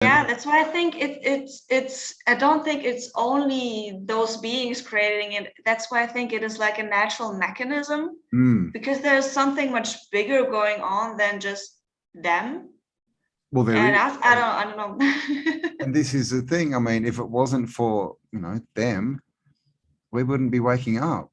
Yeah, that's why I think it's I don't think it's only those beings creating it. That's why I think it is like a natural mechanism, because there's something much bigger going on than just them. Well, there And is. I don't know. And this is the thing. I mean, if it wasn't for, them, we wouldn't be waking up.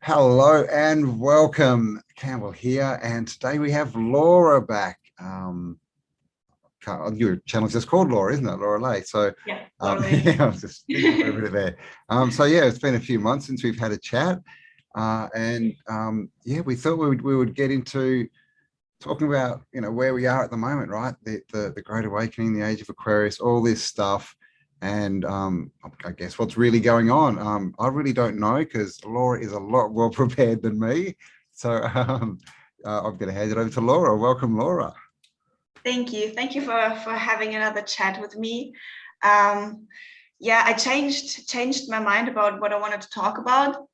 Hello and welcome, Campbell here, and today we have Lorra back. Your channel's just called Lorra, isn't it? Lorra Ley. So Yeah, yeah, I was just thinking for a bit there. So yeah, it's been a few months since we've had a chat, and yeah, we thought we would get into talking about where we are at the moment, right? The Great Awakening, the Age of Aquarius, all this stuff. And I guess what's really going on. I really don't know, because Lorra is a lot more prepared than me. So I'm going to hand it over to Lorra. Welcome, Lorra. Thank you. Thank you for having another chat with me. Yeah, I changed my mind about what I wanted to talk about.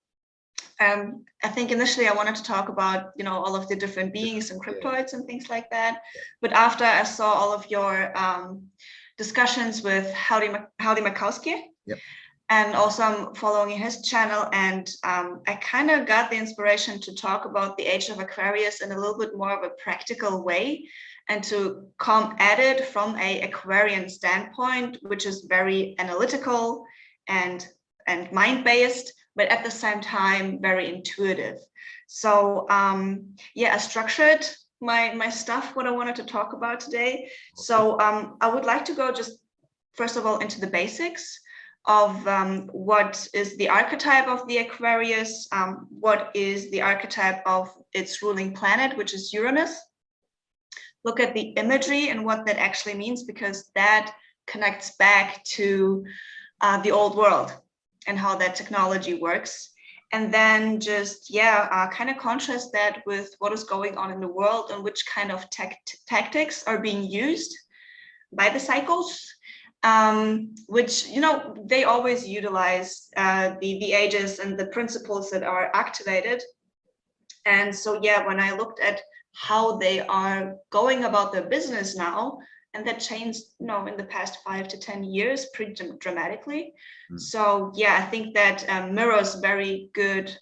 I think initially I wanted to talk about, all of the different beings and cryptoids and things like that. But after I saw all of your discussions with Howdy Makowski, and also I'm following his channel, and I kind of got the inspiration to talk about the Age of Aquarius in a little bit more of a practical way, and to come at it from a Aquarian standpoint, which is very analytical and mind-based, but at the same time very intuitive. So yeah, I structured my stuff, what I wanted to talk about today. So I would like to go just first of all into the basics of what is the archetype of the Aquarius, what is the archetype of its ruling planet, which is Uranus. Look at the imagery and what that actually means, because that connects back to the old world and how that technology works. And then just, kind of contrast that with what is going on in the world and which kind of tactics are being used by the cycles, which, they always utilize the ages and the principles that are activated. And so, when I looked at how they are going about their business now, and that changed, in the past 5 to 10 years pretty dramatically. So I think that mirrors very good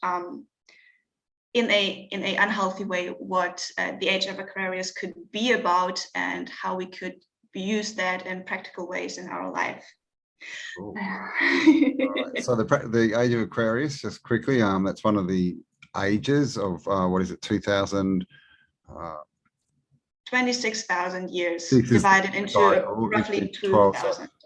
in a unhealthy way what the Age of Aquarius could be about, and how we could use that in practical ways in our life. Cool. Right. So the Age of Aquarius, just quickly, that's one of the ages of what is it, 2000? 26,000 years divided into roughly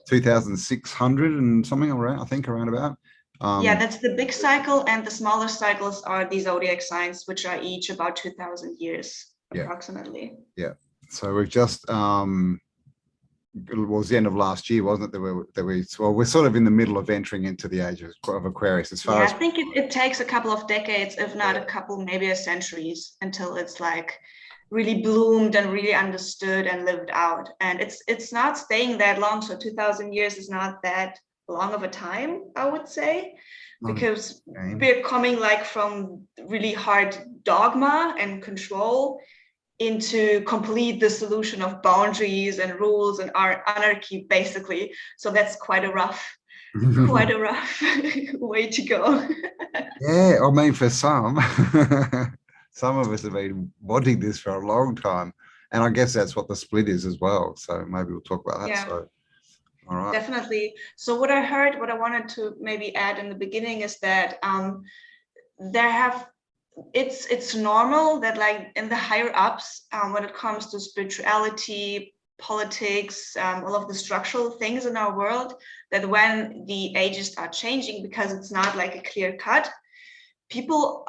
2,600 and something around, I think, around about. That's the big cycle, and the smaller cycles are the zodiac signs, which are each about 2,000 years approximately. Yeah. So we've just it was the end of last year, wasn't it? We're sort of in the middle of entering into the Age of Aquarius. As far as I think it takes a couple of decades, if not a couple, maybe a centuries, until it's like really bloomed and really understood and lived out. And it's not staying that long. So 2,000 years is not that long of a time, I would say, because we're coming like from really hard dogma and control into complete dissolution of boundaries and rules and our anarchy, basically. So that's quite a rough way to go. Yeah, I mean, for some some of us have been wanting this for a long time, and I guess that's what the split is as well. So maybe we'll talk about that. So all right, definitely. So what I wanted to maybe add in the beginning is that it's normal that, like, in the higher ups, when it comes to spirituality, politics, all of the structural things in our world, that when the ages are changing, because it's not like a clear cut, people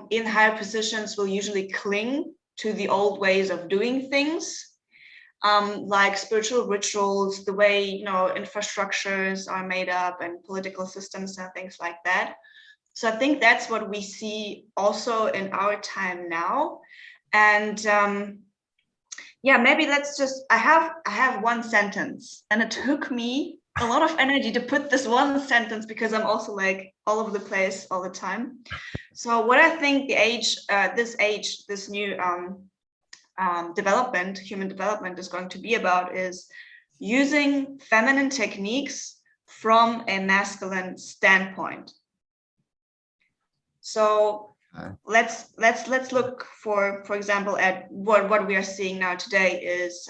in higher positions will usually cling to the old ways of doing things, like spiritual rituals, the way infrastructures are made up, and political systems and things like that. So I think that's what we see also in our time now. And yeah, maybe let's just, I have one sentence, and it took me a lot of energy to put this one sentence because I'm also like all over the place all the time. So what I think this new development, human development, is going to be about is using feminine techniques from a masculine standpoint. So let's look for example at what we are seeing now today is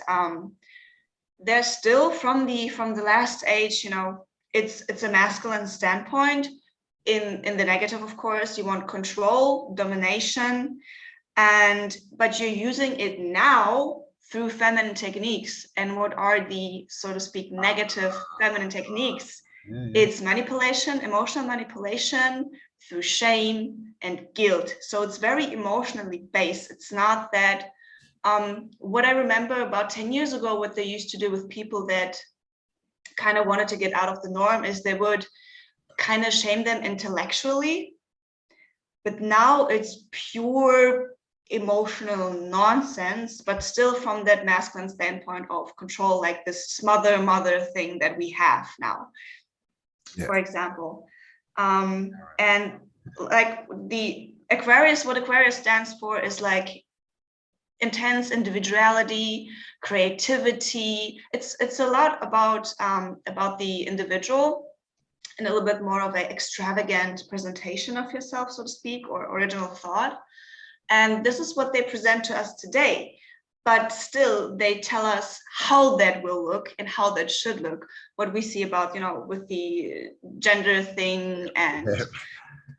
there's still from the last age, you know, it's a masculine standpoint in the negative, of course. You want control, domination, but you're using it now through feminine techniques. And what are the, so to speak, negative feminine techniques? It's manipulation, emotional manipulation through shame and guilt. So it's very emotionally based. It's not that what I remember about 10 years ago, what they used to do with people that kind of wanted to get out of the norm is they would kind of shame them intellectually. But now it's pure emotional nonsense, but still from that masculine standpoint of control, like this smother mother thing that we have now, for example. And like the Aquarius, what Aquarius stands for is like intense individuality, creativity. It's a lot about the individual and a little bit more of an extravagant presentation of yourself, so to speak, or original thought. And this is what they present to us today. But still, they tell us how that will look and how that should look. What we see about, you know, with the gender thing, and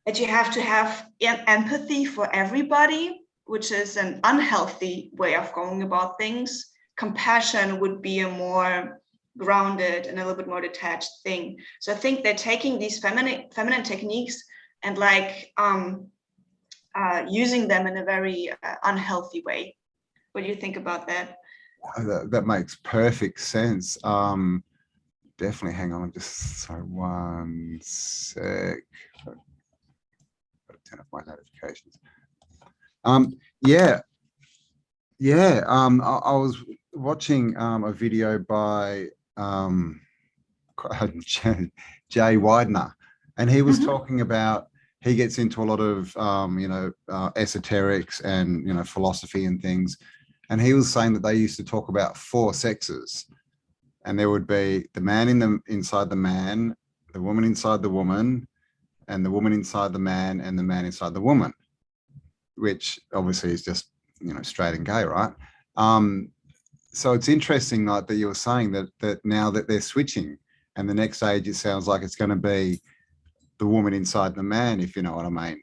that you have to have empathy for everybody, which is an unhealthy way of going about things. Compassion would be a more grounded and a little bit more detached thing. So I think they're taking these feminine techniques and like using them in a very unhealthy way. What do you think about that? That makes perfect sense. Definitely. Hang on, just sorry, one sec. Gotta turn off my notifications. I was watching a video by Jay Widener, and he was talking about, he gets into a lot of esoterics and philosophy and things, and he was saying that they used to talk about 4 sexes, and there would be the man inside the man, the woman inside the woman, and the woman inside the man, and the man inside the woman, which obviously is just straight and gay, right? So it's interesting, like that you were saying that now that they're switching, and the next age it sounds like it's going to be the woman inside the man, if you know what I mean.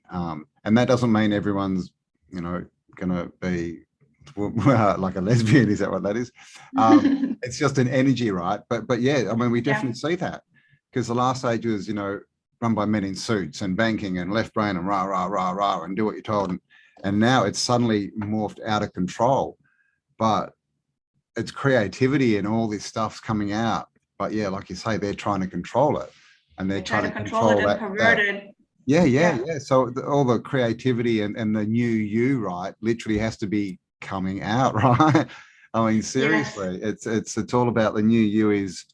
And that doesn't mean everyone's going to be like a lesbian. Is that what that is? It's just an energy, right? But yeah, I mean, we definitely see that, because the last age was run by men in suits and banking and left brain and rah rah rah rah and do what you're told, and now it's suddenly morphed out of control. But it's creativity and all this stuff's coming out. But yeah, like you say, they're trying to control it, and they're trying to control it and pervert it. Yeah. So all the creativity and the new you, right, literally has to be coming out, right? I mean, seriously, it's all about the new you. Is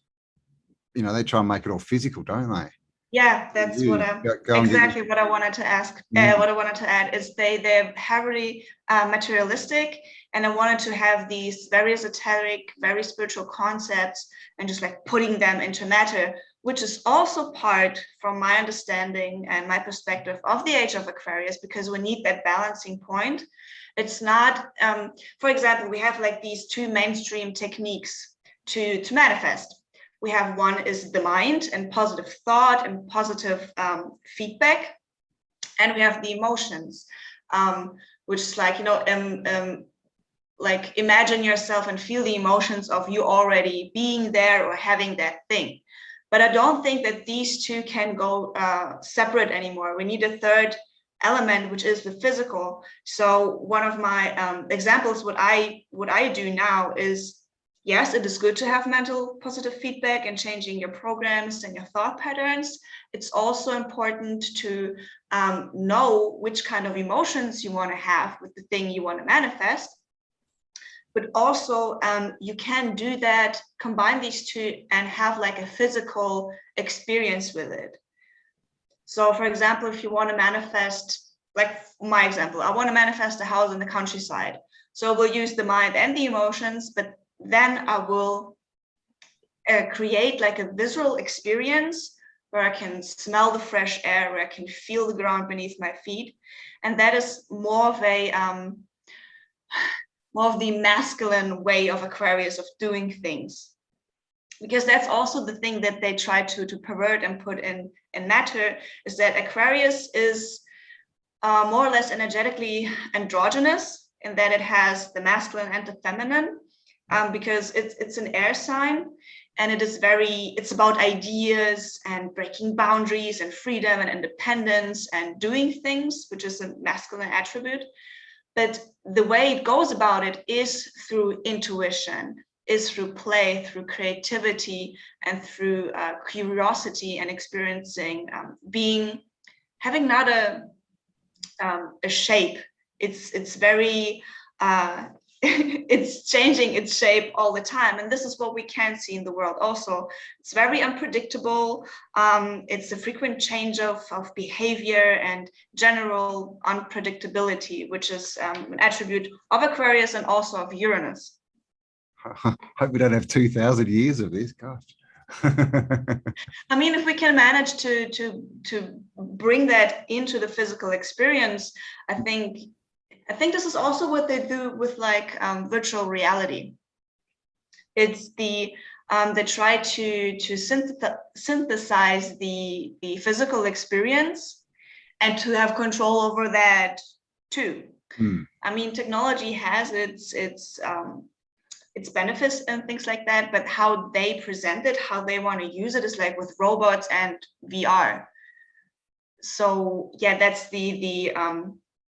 they try and make it all physical, don't they? Yeah, that's what exactly what I wanted to ask. What I wanted to add is they're heavily materialistic, and I wanted to have these very esoteric, very spiritual concepts and just like putting them into matter, which is also part, from my understanding and my perspective, of the Age of Aquarius, because we need that balancing point. It's not, for example, we have like these 2 mainstream techniques to manifest. We have one is the mind and positive thought and positive feedback, and we have the emotions, which is like like imagine yourself and feel the emotions of you already being there or having that thing. But I don't think that these 2 can go separate anymore. We need a third element, which is the physical. So one of my examples, what I do now is yes, it is good to have mental positive feedback and changing your programs and your thought patterns. It's also important to know which kind of emotions you want to have with the thing you want to manifest. But also you can do that, combine these two and have like a physical experience with it. So for example, if you want to manifest, like my example, I want to manifest a house in the countryside. So we'll use the mind and the emotions, but then I will create like a visual experience where I can smell the fresh air, where I can feel the ground beneath my feet. And that is more of the masculine way of Aquarius of doing things. Because that's also the thing that they try to pervert and put in matter, is that Aquarius is more or less energetically androgynous in that it has the masculine and the feminine, because it's an air sign, and it's about ideas and breaking boundaries and freedom and independence and doing things, which is a masculine attribute. But the way it goes about it is through intuition, is through play, through creativity, and through curiosity and experiencing, having not a shape. It's very it's changing its shape all the time, and this is what we can see in the world also. It's very unpredictable. It's a frequent change of behavior and general unpredictability, which is an attribute of Aquarius and also of Uranus. Hope we don't have 2,000 years of this, gosh. I mean, if we can manage to bring that into the physical experience, I think this is also what they do with like virtual reality. It's they try to synthesize the physical experience and to have control over that too. I mean, technology has its benefits and things like that, but how they present it, how they want to use it, is like with robots and VR. So yeah, that's the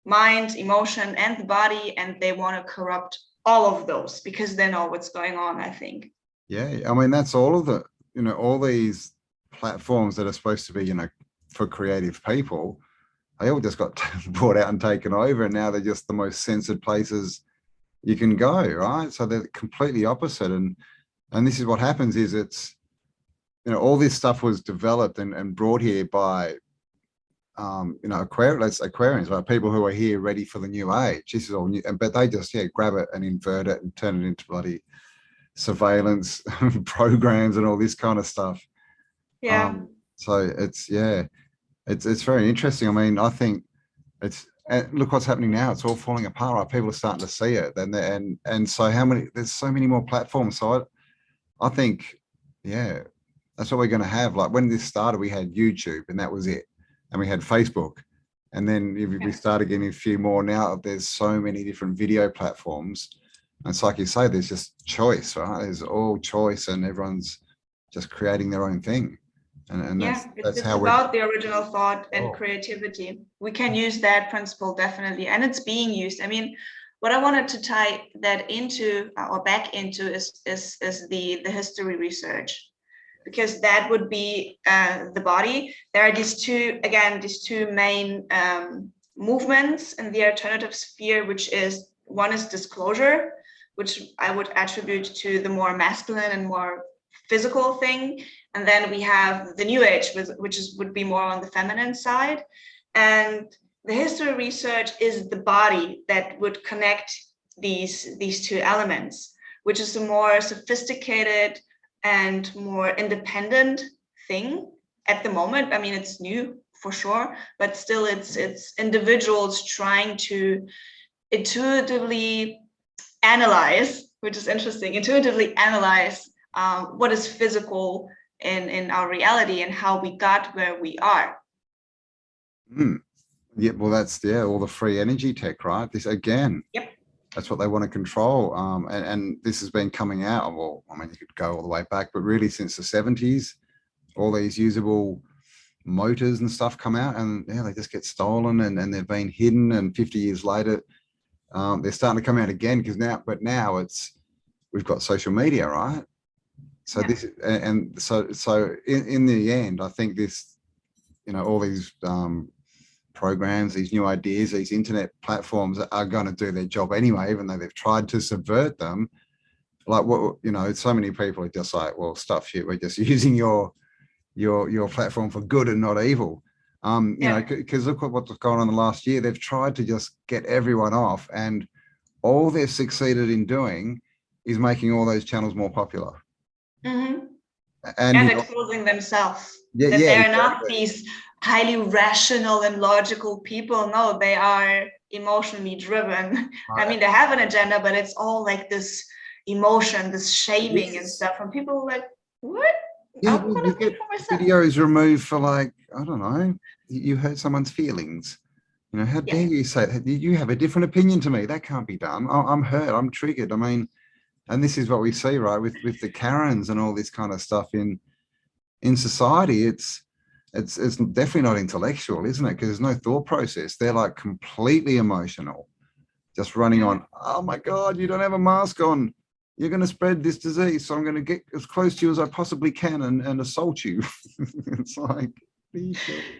mind, emotion, and the body, and they want to corrupt all of those because they know what's going on, I think. Yeah, I mean, that's all of the, all these platforms that are supposed to be, for creative people, they all just got brought out and taken over, and now they're just the most censored places you can go, right? So they're completely opposite. And this is what happens is it's, all this stuff was developed and brought here by, Aquarians, like people who are here ready for the new age. This is all new, but they just, grab it and invert it and turn it into bloody surveillance programs and all this kind of stuff. Yeah. So it's very interesting. I mean, I think look what's happening now. It's all falling apart. Right? People are starting to see it, and so there's so many more platforms. So I think, that's what we're going to have. Like when this started, we had YouTube, and that was it, and we had Facebook, and then we started getting a few more. Now there's so many different video platforms, and it's like you say, there's just choice, right? There's all choice, and everyone's just creating their own thing. And that's how we're about the original thought and creativity. We can use that principle definitely, and it's being used. I mean, what I wanted to tie that into or back into is the history research, because that would be the body. There are these two main movements in the alternative sphere, which is one is disclosure, which I would attribute to the more masculine and more physical thing. And then we have the New Age, which would be more on the feminine side. And the history research is the body that would connect these two elements, which is a more sophisticated and more independent thing at the moment. I mean, it's new for sure, but still it's individuals trying to intuitively analyze, which is interesting, what is physical in our reality and how we got where we are. Yeah, well, that's all the free energy tech, right? This again. Yep. That's what they want to control. And this has been coming out. Well, I mean, you could go all the way back, but really since the 70s, all these usable motors and stuff come out, and they just get stolen and they've been hidden. And 50 years later, they're starting to come out again because now we've got social media, right? So Yeah. this, and so in the end, I think this, you know, all these programs, these new ideas, these internet platforms are going to do their job anyway, even though they've tried to subvert them. Like, what, you know, so many people are just like, well, stuff shit, we're just using your platform for good and not evil. You know, because look at what's gone on the last year. They've tried to just get everyone off, and all they've succeeded in doing is making all those channels more popular. Mm-hmm. And exposing themselves, yeah, that yeah, they're exactly. not these highly rational and logical people. No, they are emotionally driven. Right. I mean, they have an agenda, but it's all like this emotion, this shaming and stuff. And people are like, what? Yeah, I'm gonna think for myself. videos removed for, like, I don't know, you hurt someone's feelings. You know, how dare you say that? You have a different opinion to me. That can't be done. I'm hurt. I'm triggered. I mean, and this is what we see, right, with the Karens and all this kind of stuff in society. It's definitely not intellectual, isn't it? Because there's no thought process. They're like completely emotional, just running on, oh my God, you don't have a mask on. You're going to spread this disease. So I'm going to get as close to you as I possibly can and assault you. It's like,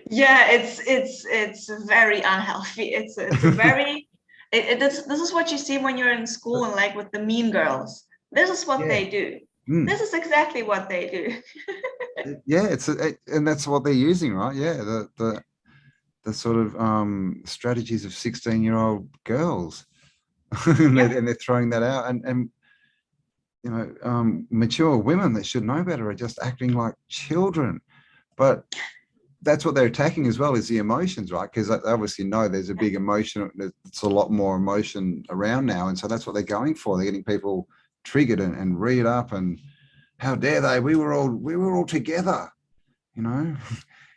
yeah, it's very unhealthy. It's a very, this is what you see when you're in school and like with the mean girls. This is what they do. This is exactly what they do. Yeah, and that's what they're using, right? Yeah, the sort of strategies of 16-year-old girls, and they're throwing that out, and you know, mature women that should know better are just acting like children. But that's what they're attacking as well, is the emotions, right? Because they obviously know there's a big emotion, it's a lot more emotion around now, and so that's what they're going for. They're getting people triggered and read up, and how dare they? We were all together, you know.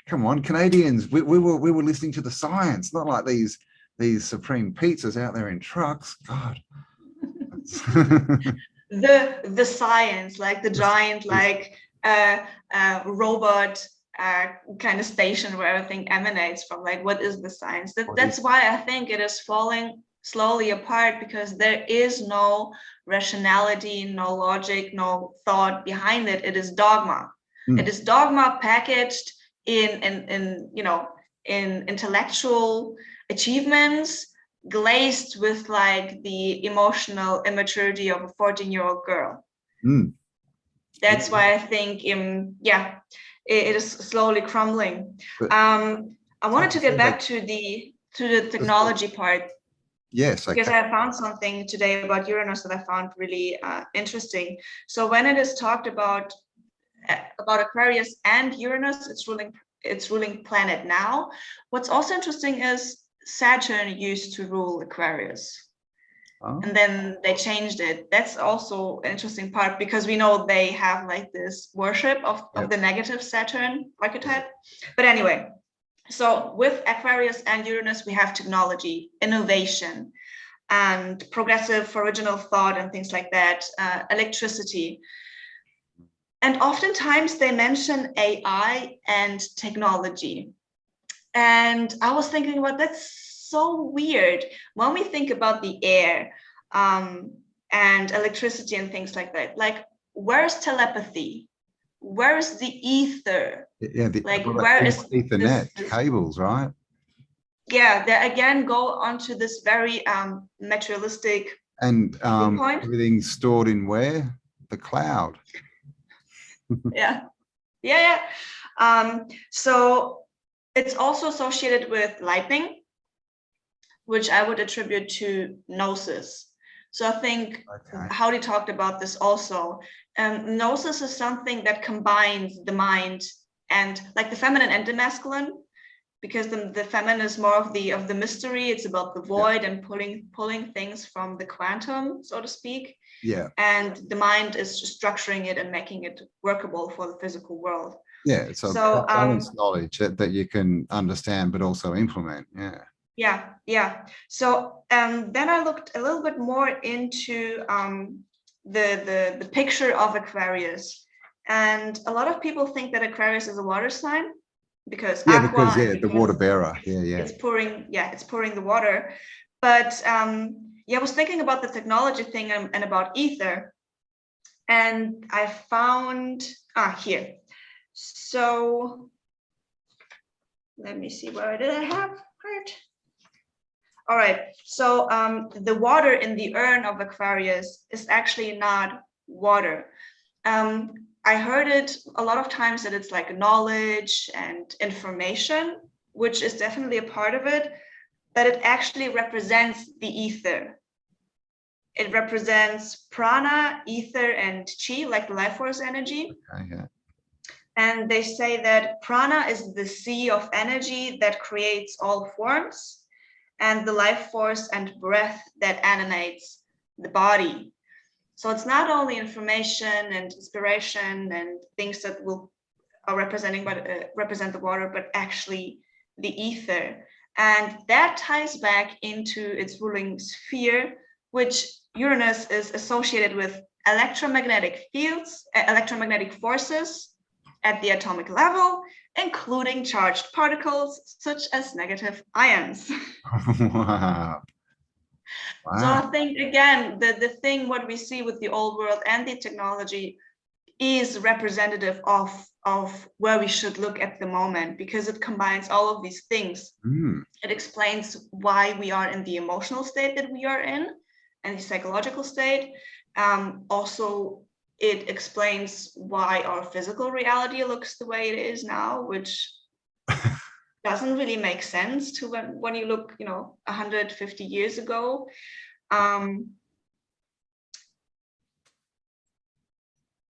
Come on, Canadians, we were listening to the science, not like these Supreme pizzas out there in trucks. God. the science, like the giant, like robot kind of station where everything emanates from. Like, what is the science? That's why I think it is falling slowly apart, because there is no rationality, no logic, no thought behind it. It is dogma. It is dogma packaged in you know, in intellectual achievements, glazed with like the emotional immaturity of a 14-year-old girl. That's why I think it is slowly crumbling. I wanted to get back to the technology part. Yes, because I found something today about Uranus that I found really interesting. So when it is talked about Aquarius and Uranus, its ruling planet now. What's also interesting is Saturn used to rule Aquarius. And then they changed it. That's also an interesting part, because we know they have like this worship of the negative Saturn archetype. But anyway, so with Aquarius and Uranus, we have technology, innovation, and progressive original thought and things like that, electricity. And oftentimes they mention AI and technology. And I was thinking about, that's so weird. When we think about the air and electricity and things like that, like, where's telepathy? Where's the ether? Yeah, like, where is Ethernet cables, right? Yeah, they again go onto this very materialistic and everything's stored in where? The cloud. yeah. So it's also associated with lightning, which I would attribute to Gnosis. So I think Howdy talked about this also. Gnosis is something that combines the mind and like the feminine and the masculine, because the feminine is more of the mystery. It's about the void and pulling things from the quantum, so to speak. Yeah. And the mind is structuring it and making it workable for the physical world. Yeah, it's a balanced knowledge that you can understand but also implement. Yeah. So then I looked a little bit more into the picture of Aquarius, and a lot of people think that Aquarius is a water sign, because the water bearer. It's pouring the water. But I was thinking about the technology thing and about ether. And I found, here. So let me see, where did I have it? All right, so the water in the urn of Aquarius is actually not water. I heard it a lot of times that it's like knowledge and information, which is definitely a part of it, but it actually represents the ether. It represents prana, ether, and chi, like the life force energy. Okay, yeah. And they say that prana is the sea of energy that creates all forms, and the life force and breath that animates the body. So it's not only information and inspiration and things that are representing, represent the water, but actually the ether. And that ties back into its ruling sphere, which Uranus is associated with electromagnetic fields, electromagnetic forces at the atomic level, including charged particles such as negative ions. Wow. So I Wow. think, again, the thing, what we see with the old world and the technology is representative of where we should look at the moment, because it combines all of these things. Mm. It explains why we are in the emotional state that we are in and the psychological state. Also, it explains why our physical reality looks the way it is now, which doesn't really make sense to when you look, 150 years ago.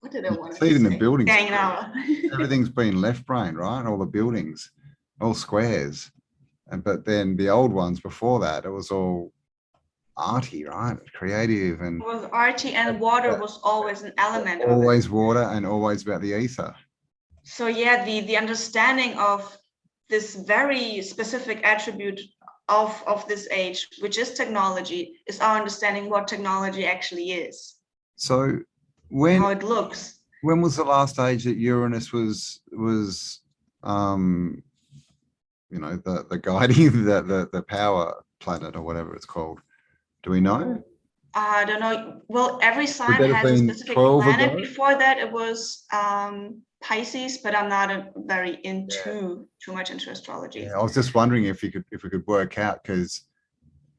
What did I You want can to see it in the say? buildings. Dang now. Everything's been left brain, right? All the buildings, all squares. But then the old ones before that, it was all arty, right? Creative and It was arty, and water was always an element of it. always water and always about the ether. So yeah, the understanding of this very specific attribute of this age, which is technology, is our understanding what technology actually is. So how it looks. when was the last age that Uranus was the guiding the power planet or whatever it's called? Do we know? I don't know. Well, every sign that have has a been specific 12 planet. ago? Before that, it was Pisces, but I'm not very into too much into astrology. Yeah, I was just wondering if we could work out, because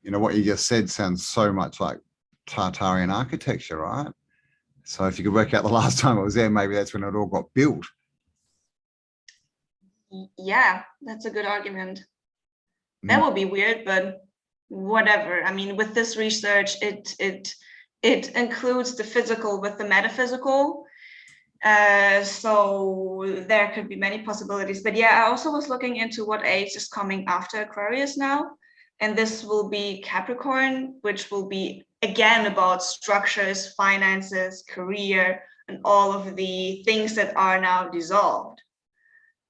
what you just said sounds so much like Tartarian architecture, right? So if you could work out the last time it was there, maybe that's when it all got built. Yeah, that's a good argument. That would be weird, but whatever. I mean, with this research, it includes the physical with the metaphysical. So there could be many possibilities. But yeah, I also was looking into what age is coming after Aquarius now. And this will be Capricorn, which will be, again, about structures, finances, career, and all of the things that are now dissolved.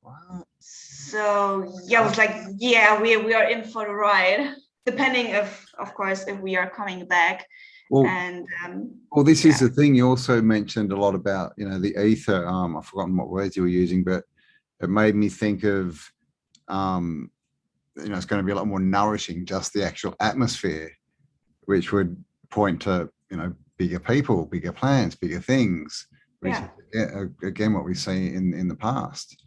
Wow. So yeah, I was like, yeah, we are in for the ride, depending of course, if we are coming back. Well, this is the thing. You also mentioned a lot about, the ether. I've forgotten what words you were using, but it made me think of, it's going to be a lot more nourishing, just the actual atmosphere, which would point to, bigger people, bigger plans, bigger things, which is, again, what we see in the past.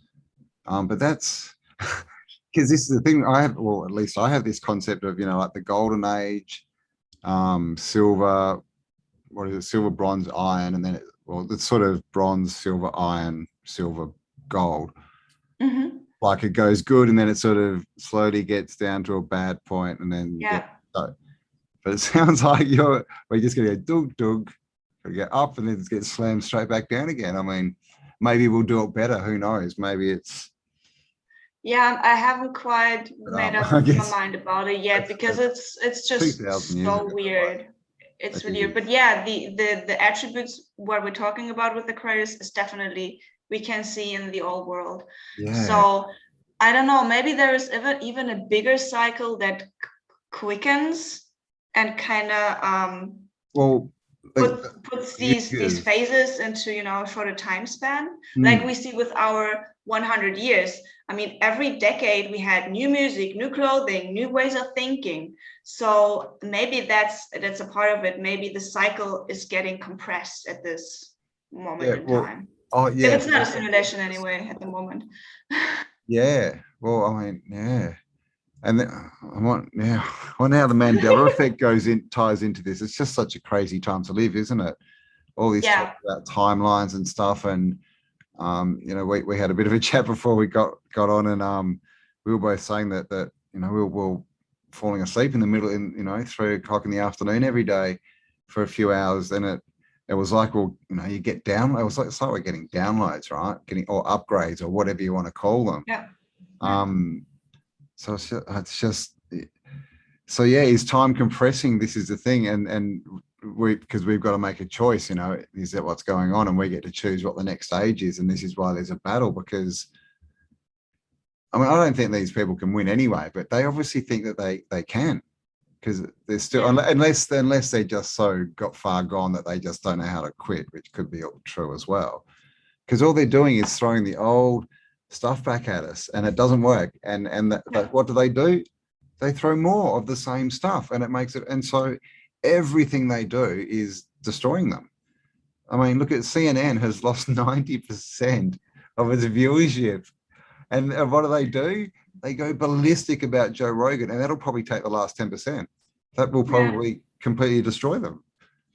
But that's because this is the thing I have, well, at least I have this concept of, like the golden age, silver, what is it, silver, bronze, iron, and then it's sort of bronze, silver, iron, silver, gold. Like it goes good, and then it sort of slowly gets down to a bad point, and then but it sounds like we're just gonna go dug, get up, and then get slammed straight back down again. I mean, maybe we'll do it better. Who knows? Maybe it's. Yeah, I haven't quite made up my mind about it yet, because it's just so weird. It's really weird. But yeah, the attributes what we're talking about with Aquarius is definitely we can see in the old world. Yeah. So I don't know, maybe there is even a bigger cycle that quickens and kind of puts these phases into shorter time span, like we see with our 100 years. I mean, every decade we had new music, new clothing, new ways of thinking. So maybe that's a part of it. Maybe the cycle is getting compressed at this moment in well, time. oh If yeah, it's not a simulation anyway at the moment. yeah. Well, I mean, yeah. And I wonder how the Mandela effect ties into this. It's just such a crazy time to live, isn't it? All these Yeah, talk about timelines and stuff, and we had a bit of a chat before we got on, and we were both saying that we were falling asleep in the middle, in 3 o'clock in the afternoon every day for a few hours. Then it was like, well, you get down. It was like, it's like we're getting downloads, right? Or upgrades or whatever you want to call them. yeah. So it's just so yeah, is time compressing? This is the thing, and because we've got to make a choice, is that what's going on, and we get to choose what the next stage is, and this is why there's a battle. Because I mean, I don't think these people can win anyway, but they obviously think that they can, because they're still, unless they just so got far gone that they just don't know how to quit, which could be true as well. Because all they're doing is throwing the old stuff back at us, and it doesn't work. And what do? They throw more of the same stuff, and it makes it. And so everything they do is destroying them. I mean, look at CNN has lost 90% of its viewership. And what do? They go ballistic about Joe Rogan, and that'll probably take the last 10%. That will probably completely destroy them.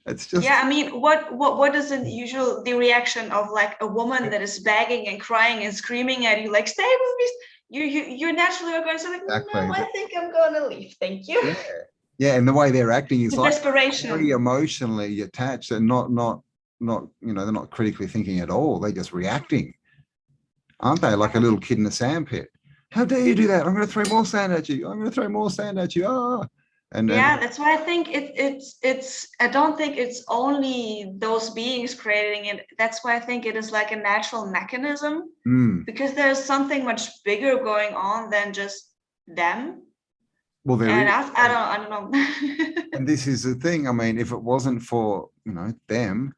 It's just, yeah. I mean, what is the reaction of like a woman that is begging and crying and screaming at you, like, stay with me? You naturally are going to say, like, exactly. no, I think I'm gonna leave. Thank you. Yeah, and the way they're acting is the like desperation. very emotionally attached, and not they're not critically thinking at all. They're just reacting, aren't they? Like a little kid in a sandpit. How dare you do that? I'm going to throw more sand at you. I'm going to throw more sand at you. Ah. And that's why I think it's I don't think it's only those beings creating it. That's why I think it is like a natural mechanism, because there's something much bigger going on than just them. Well, I don't know. And this is the thing. I mean, if it wasn't for them,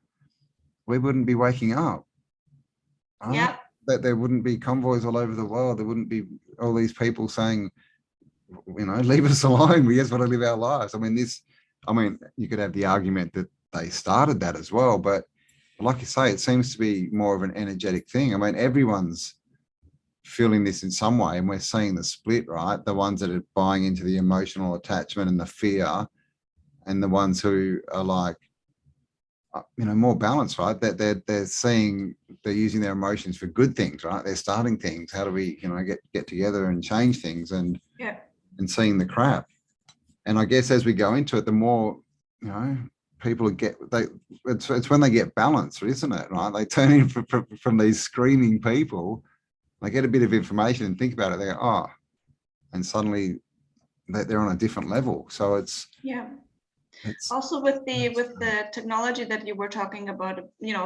we wouldn't be waking up. Yeah. That there wouldn't be convoys all over the world. There wouldn't be all these people saying, leave us alone. We just want to live our lives. I mean, you could have the argument that they started that as well, but like you say, it seems to be more of an energetic thing. I mean, everyone's feeling this in some way, and we're seeing the split, right? The ones that are buying into the emotional attachment and the fear, and the ones who are like, more balanced, right? That they're seeing, they're using their emotions for good things, right? They're starting things. How do we, get together and change things, and seeing the crap. And I guess as we go into it, the more, people it's when they get balanced, isn't it? Right? They turn in from these screaming people, they get a bit of information and think about it. They go, oh, and suddenly they're on a different level. So it's also with the technology that you were talking about,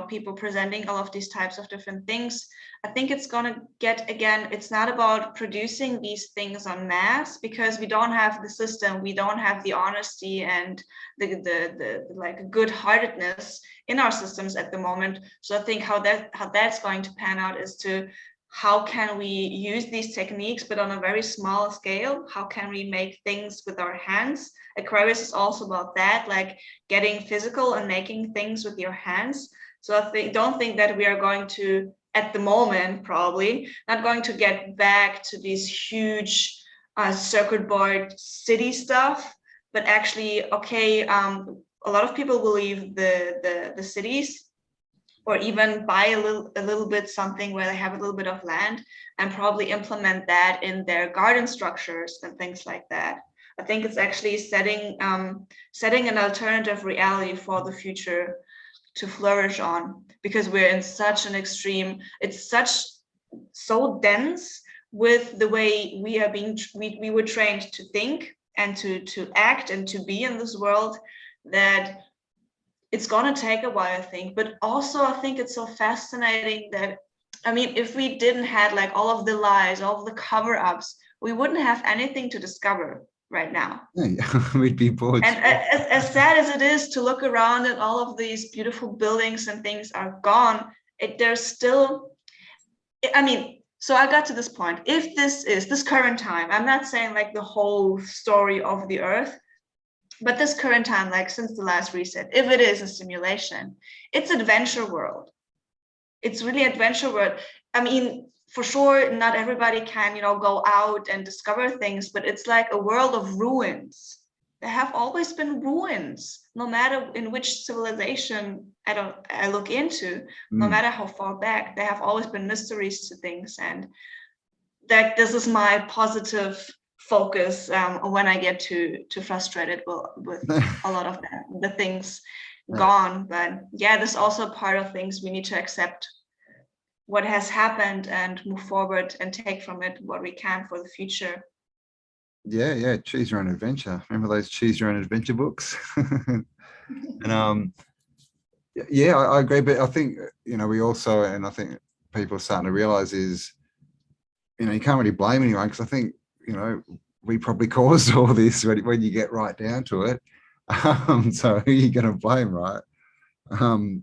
people presenting all of these types of different things. I think it's gonna get, again, it's not about producing these things en masse, because we don't have the system, we don't have the honesty and the like good-heartedness in our systems at the moment. So I think how that's going to pan out is to, how can we use these techniques, but on a very small scale? How can we make things with our hands? Aquarius is also about that, like getting physical and making things with your hands. So I don't think that we are going to, at the moment, probably not going to get back to these huge circuit board city stuff, but actually, a lot of people will leave the cities, or even buy a little bit something where they have a little bit of land, and probably implement that in their garden structures and things like that. I think it's actually setting an alternative reality for the future to flourish on, because we're in such an extreme, it's so dense with the way we are we were trained to think and to act and to be in this world, that it's going to take a while, I think. But also I think it's so fascinating that, I mean, if we didn't have like all of the lies, all of the cover-ups, we wouldn't have anything to discover right now. We'd be bored. And as sad as it is to look around and all of these beautiful buildings and things are gone, there's still, I mean, so I got to this point. If this is this current time, I'm not saying like the whole story of the Earth, but this current time, like since the last reset, if it is a simulation, it's adventure world. it's really adventure world. I mean, for sure, not everybody can, go out and discover things, but it's like a world of ruins. There have always been ruins, no matter in which civilization I look into, no matter how far back, there have always been mysteries to things. And that this is my positive focus when I get too frustrated with a lot of the things gone. But yeah, there's also part of things we need to accept what has happened and move forward and take from it what we can for the future. Yeah, choose your own adventure. Remember those choose your own adventure books? And yeah, I agree, but I think we also, and I think people are starting to realize is, you can't really blame anyone, because I think we probably caused all this when you get right down to it. So who are you going to blame, right? And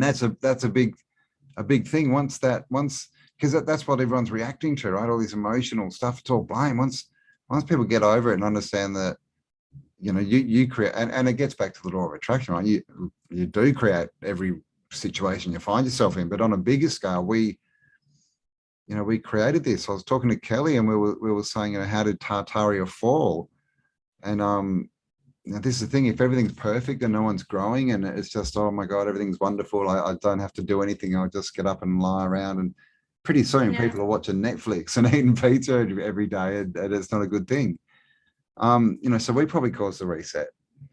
that's a big thing. Once because that's what everyone's reacting to, right? All this emotional stuff, it's all blame. Once people get over it and understand that, you create, and it gets back to the law of attraction, right? You do create every situation you find yourself in, but on a bigger scale, we created this. I was talking to Kelly, and we were saying, how did Tartaria fall? And this is the thing: if everything's perfect and no one's growing, and it's just, oh my God, everything's wonderful, I don't have to do anything, I'll just get up and lie around, and pretty soon people are watching Netflix and eating pizza every day, and it's not a good thing. So we probably caused the reset.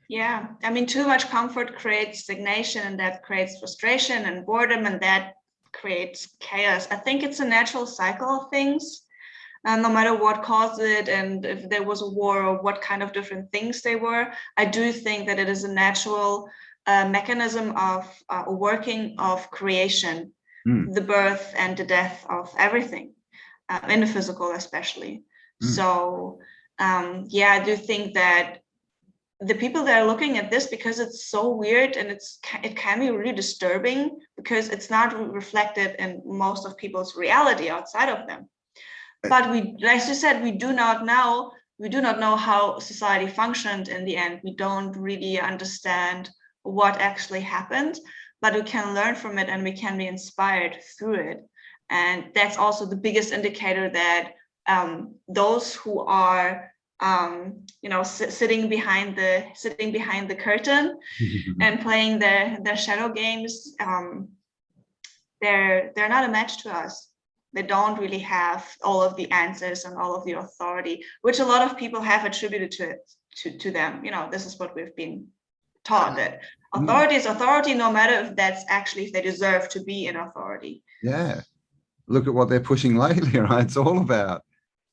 Yeah, I mean, too much comfort creates stagnation, and that creates frustration and boredom, and that creates chaos. I think it's a natural cycle of things, no matter what caused it, and if there was a war or what kind of different things they were. I do think that it is a natural mechanism of working of creation, the birth and the death of everything, in the physical especially. So I do think that the people that are looking at this, because it's so weird and it can be really disturbing, because it's not reflected in most of people's reality outside of them. But as you said, we do not know how society functioned in the end. We don't really understand what actually happened, but we can learn from it and we can be inspired through it. And that's also the biggest indicator that those who are sitting behind the curtain and playing their shadow games, they're not a match to us. They don't really have all of the answers and all of the authority, which a lot of people have attributed to them. This is what we've been taught, that authority is authority, no matter if they deserve to be in authority. Yeah, look at what they're pushing lately, right? It's all about,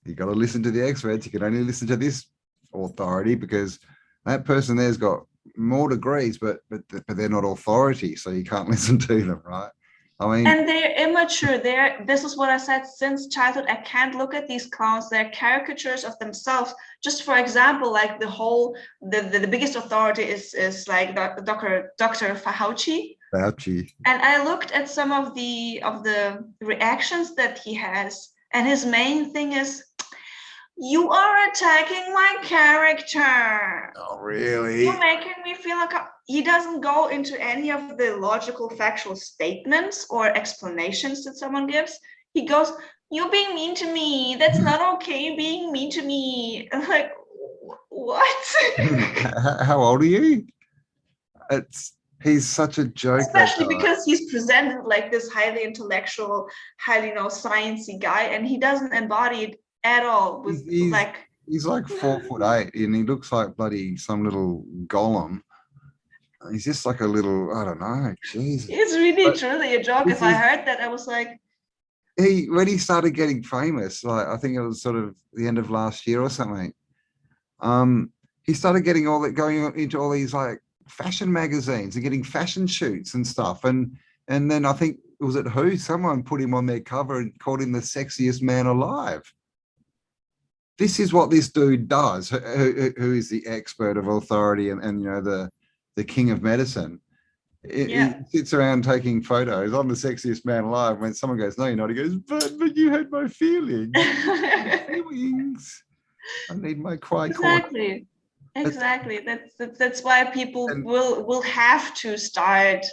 you got to listen to the experts. You can only listen to this authority because that person there's got more degrees, but they're not authority, so you can't listen to them, right? I mean, and they're immature. This is what I said since childhood. I can't look at these clowns. They're caricatures of themselves. Just for example, like the biggest authority is like Dr. Fauci. And I looked at some of the reactions that he has, and his main thing is, you are attacking my character. Oh, really? You're making me feel like he doesn't go into any of the logical, factual statements or explanations that someone gives. He goes, you're being mean to me. That's not okay, being mean to me. I'm like, what? How old are you? He's such a joke. Especially because he's presented like this highly intellectual, highly sciencey guy, and he doesn't embody it at all. He's like 4'8", and he looks like bloody some little golem. He's just like a little, I don't know, Jesus. It's really truly a joke. If I heard that, I was like, when he started getting famous, like I think it was sort of the end of last year or something, he started getting going into all these like fashion magazines and getting fashion shoots and stuff, and then I think someone put him on their cover and called him the sexiest man alive. This is what this dude does, who is the expert of authority and the king of medicine. He sits around taking photos. I'm the sexiest man alive. When someone goes, no, you're not, he goes, but you hurt my feelings. Feelings. I need my quiet corner. Exactly. That's why people will have to start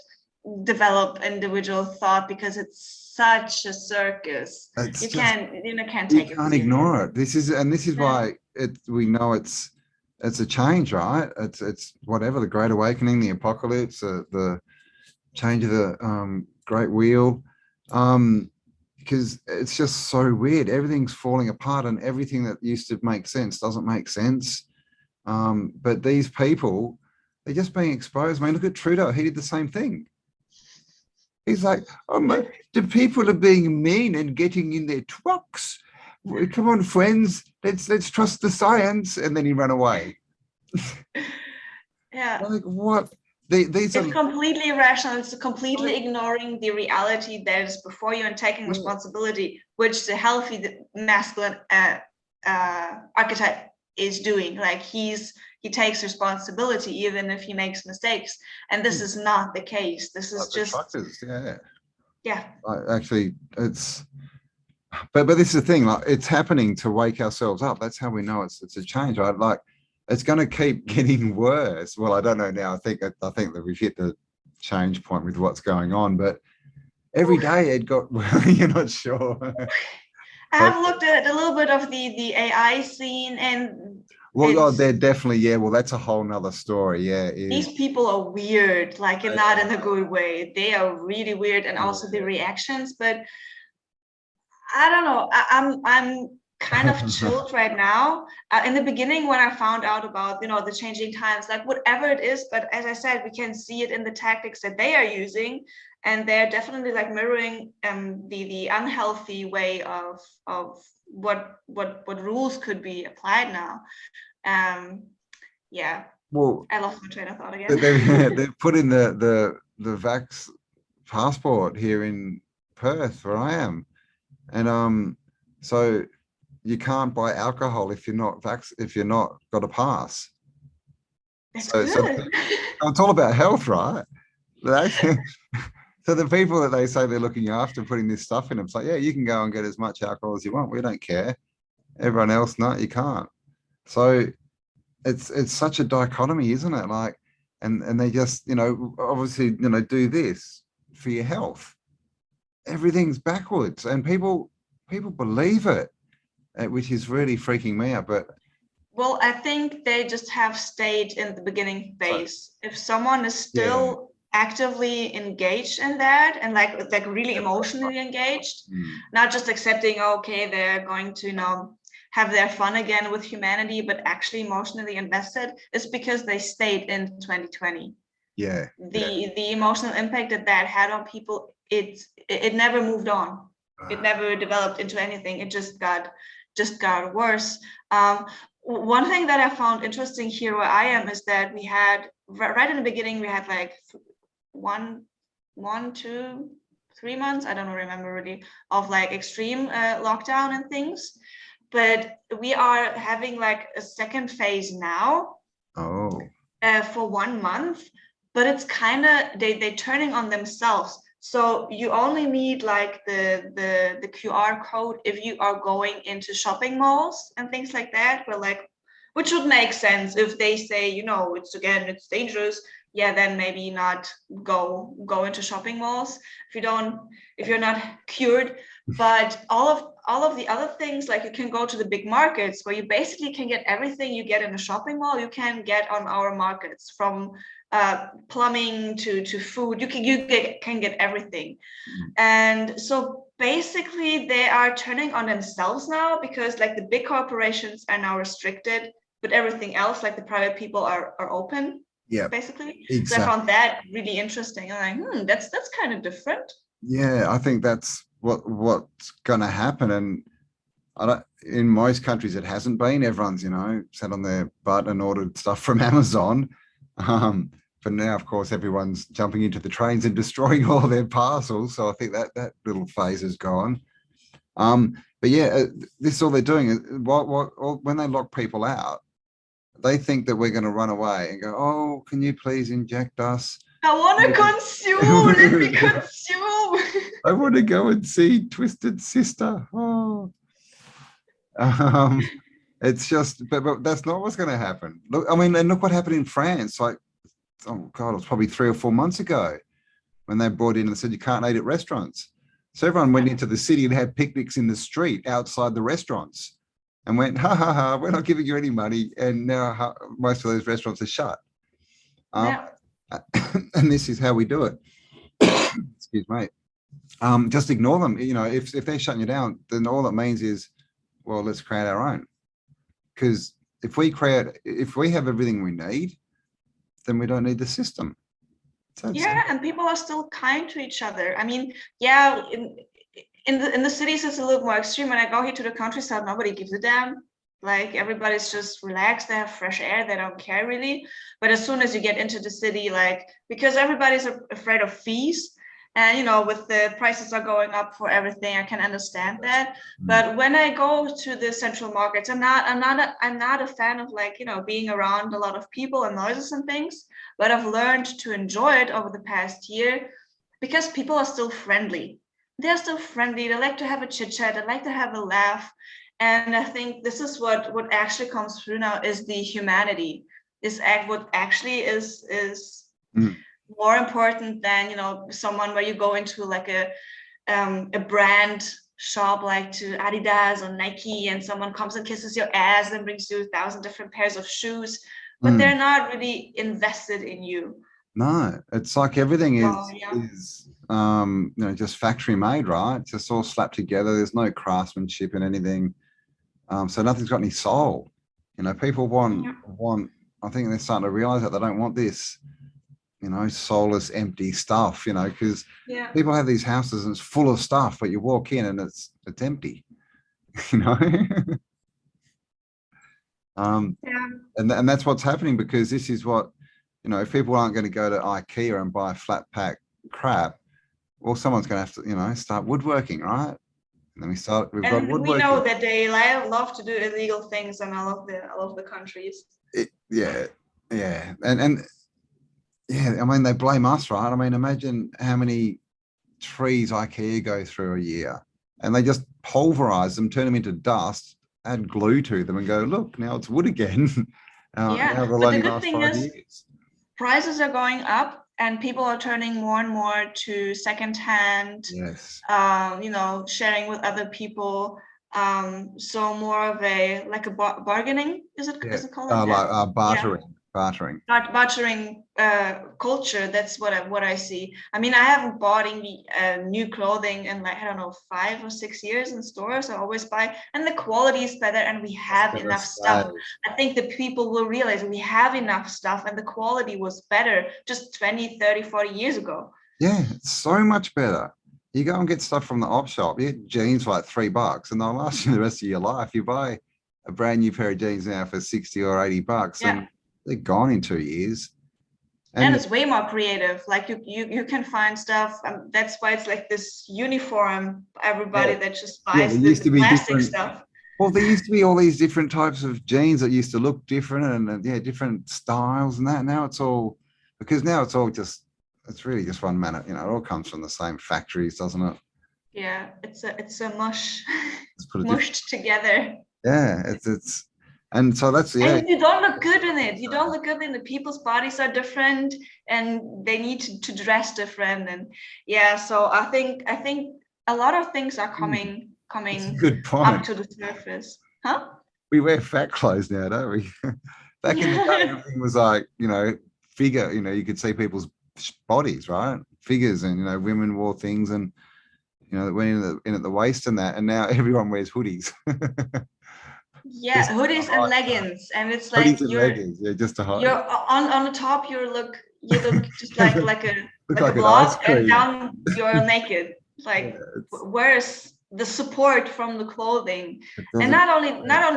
develop individual thought because it's such a circus. It's You just, can't you take it can't seriously. ignore it. This is Yeah. why we know it's a change, right? It's whatever, the Great Awakening, the apocalypse, the change of the Great Wheel, because it's just so weird. Everything's falling apart, and everything that used to make sense doesn't make sense. But these people, they're just being exposed. I mean, look at Trudeau. He did the same thing. He's like, oh, the people are being mean and getting in their trucks. Come on, friends, let's trust the science. And then he ran away. Yeah. Like, what? These it's completely irrational. It's completely ignoring the reality that is before you and taking responsibility, which the healthy masculine archetype is doing. Like he takes responsibility even if he makes mistakes, and this is not the case. This is just truckers, yeah. Actually, it's but this is the thing. Like, it's happening to wake ourselves up. That's how we know it's a change, right? Like, it's going to keep getting worse. Well, I don't know now. I think that we've hit the change point with what's going on, but every day it got well. You're not sure. I have looked at a little bit of the AI scene, and well, they're definitely, well, that's a whole nother story. These people are weird, like not in a good way. They are really weird, and also the reactions. But I don't know. I'm kind of chilled right now. In the beginning, when I found out about the changing times, like whatever it is, but as I said, we can see it in the tactics that they are using, and they're definitely like mirroring the unhealthy way of what rules could be applied now. Yeah. Well, I lost my train of thought again. They've put in the Vax Passport here in Perth, where I am, and so you can't buy alcohol if you're not got a pass. That's so it's all about health, right? So the people that they say they're looking after, putting this stuff in them, it's like, yeah, you can go and get as much alcohol as you want. We don't care. Everyone else, no, you can't. So it's such a dichotomy, isn't it? Like, and they just, obviously, do this for your health. Everything's backwards, and people believe it, which is really freaking me out. But well, I think they just have stayed in the beginning phase. If someone is still actively engaged in that, and like really emotionally engaged, not just accepting, okay, they're going to have their fun again with humanity, but actually emotionally invested, is because they stayed in 2020. The emotional impact that had on people, it never moved on. It never developed into anything. It just got worse. One thing that I found interesting here where I am is that we had right in the beginning, we had like 1, 2, 3 months, I don't remember really, of like extreme lockdown and things. But we are having like a second phase now. For 1 month, but it's kind of they turning on themselves. So you only need like the QR code if you are going into shopping malls and things like that, which would make sense if they say, it's dangerous. Yeah, then maybe not go into shopping malls if you're not cured. But all of the other things, like you can go to the big markets where you basically can get everything you get in a shopping mall, you can get on our markets, from plumbing to food. You can get everything. And so basically they are turning on themselves now, because like the big corporations are now restricted, but everything else, like the private people, are open. Basically. Exactly. So I found that really interesting. I'm like, that's kind of different. Yeah, I think that's what's going to happen. And in most countries it hasn't been. Everyone's sat on their butt and ordered stuff from Amazon. But now, of course, everyone's jumping into the trains and destroying all their parcels. So I think that little phase is gone. But yeah, this is all they're doing. Is when they lock people out, they think that we're going to run away and go, oh, can you please inject us? I want to consume. Let me consume. I want to go and see Twisted Sister. Oh. It's just, but that's not what's going to happen. Look, I mean, and look what happened in France. Like, oh God, it was probably 3 or 4 months ago. when they brought in and said you can't eat at restaurants. So everyone went into the city and had picnics in the street outside the restaurants and went, ha, ha, ha, we're not giving you any money. And now most of those restaurants are shut. Yeah. And this is how we do it. Excuse me. Just ignore them. You know, if they're shutting you down, then all that means is, well, let's create our own. Because if we have everything we need, then we don't need the system. Yeah, and people are still kind to each other. I mean, yeah, in the cities it's a little more extreme. When I go here to the countryside, nobody gives a damn. Like everybody's just relaxed, they have fresh air, they don't care really. But as soon as you get into the city, like, because everybody's afraid of fees, and you know, with the prices are going up for everything, I can understand that. But when I go to the central markets, I'm not a fan of, like, you know, being around a lot of people and noises and things. But I've learned to enjoy it over the past year because people are still friendly. They're still friendly. They like to have a chit chat. They like to have a laugh. And I think this is what actually comes through now is the humanity. What actually is more important than, you know, someone where you go into like a brand shop like to Adidas or Nike, and someone comes and kisses your ass and brings you 1,000 different pairs of shoes, but they're not really invested in you. No, it's like everything is you know, just factory made, right? Just all slapped together. There's no craftsmanship in anything. So nothing's got any soul. You know, people want, I think they're starting to realize that they don't want this, you know, soulless, empty stuff, you know, because people have these houses and it's full of stuff, but you walk in and it's empty, you know. And that's what's happening, because this is what, you know, if people aren't going to go to IKEA and buy flat pack crap, well, someone's going to have to, you know, start woodworking, right? And then we've got woodworking. We know that they love to do illegal things in all of the countries. And yeah, I mean, they blame us, right? I mean, imagine how many trees IKEA go through a year, and they just pulverize them, turn them into dust, add glue to them, and go, look, now it's wood again. Now but the good thing is, prices are going up, and people are turning more and more to secondhand. Yes. You know, sharing with other people. So more of a bargaining. Is it called? Like bartering. Bartering culture. That's what I see. I mean, I haven't bought any new clothing in, like, I don't know, 5 or 6 years in stores. I always buy, and the quality is better, and we have enough stuff. I think the people will realize we have enough stuff, and the quality was better just 20, 30, 40 years ago. Yeah, it's so much better. You go and get stuff from the op shop, you get jeans for like $3 and they'll last you the rest of your life. You buy a brand new pair of jeans now for 60 or $80 and they're gone in 2 years. And it's way more creative. Like you can find stuff. That's why it's like this uniform, everybody that just buys the plastic stuff. Well, there used to be all these different types of jeans that used to look different and different styles and that. Now it's all, because now it's all just, it's really just one manner, you know, it all comes from the same factories, doesn't it? Yeah, it's a mush, mushed together. Yeah, it's, and so that's and you don't look good in it. You don't look good in it. People's bodies are different, and they need to dress different. And so I think a lot of things are coming good point. up to the surface. Huh? We wear fat clothes now, don't we? Back in the day, everything was like, you know, figure. You know, you could see people's bodies, right? Figures, and you know, women wore things, and you know, that went in at the waist and that, and now everyone wears hoodies. Hoodies and leggings, and it's like leggings, just to hide. You're on the top. You look just like a blob, and down you're naked. Like, where's the support from the clothing? And not only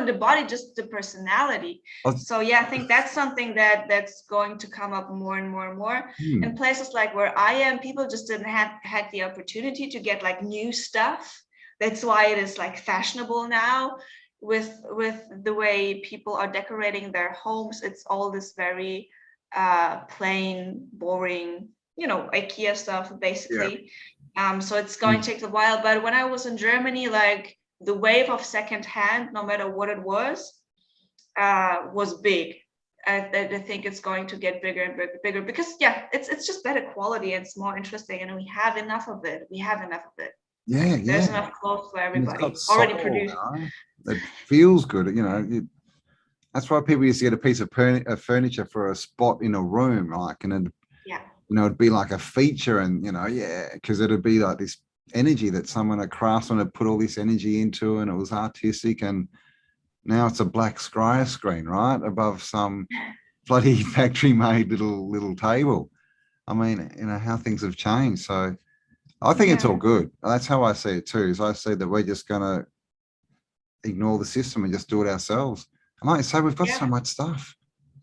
the body, just the personality. So I think that's something that's going to come up more and more and more in places like where I am. People just didn't had the opportunity to get like new stuff. That's why it is like fashionable now. With the way people are decorating their homes, it's all this very plain, boring, you know, IKEA stuff basically. So it's going to take a while. But when I was in Germany, like the wave of secondhand, no matter what it was big. I think it's going to get bigger and bigger because yeah, it's just better quality. It's more interesting, and we have enough of it. Yeah, There's yeah. enough clothes for And it's everybody got already soul, produced. It feels good, that's why people used to get a piece of furniture for a spot in a room, like, and Yeah. it'd be like a feature, and because it'd be like this energy that a craftsman had put all this energy into, and it was artistic. And now it's a black sky screen, right, above some bloody factory made little table. I mean, how things have changed. So I think it's all good. That's how I see it too, is I see that we're just going to ignore the system and just do it ourselves. And like I say, we've got so much stuff.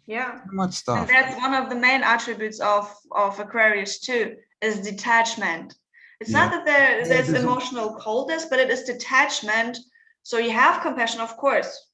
Yeah. So much stuff. And that's one of the main attributes of Aquarius too, is detachment. It's not that there's emotional coldness, but it is detachment. So you have compassion, of course.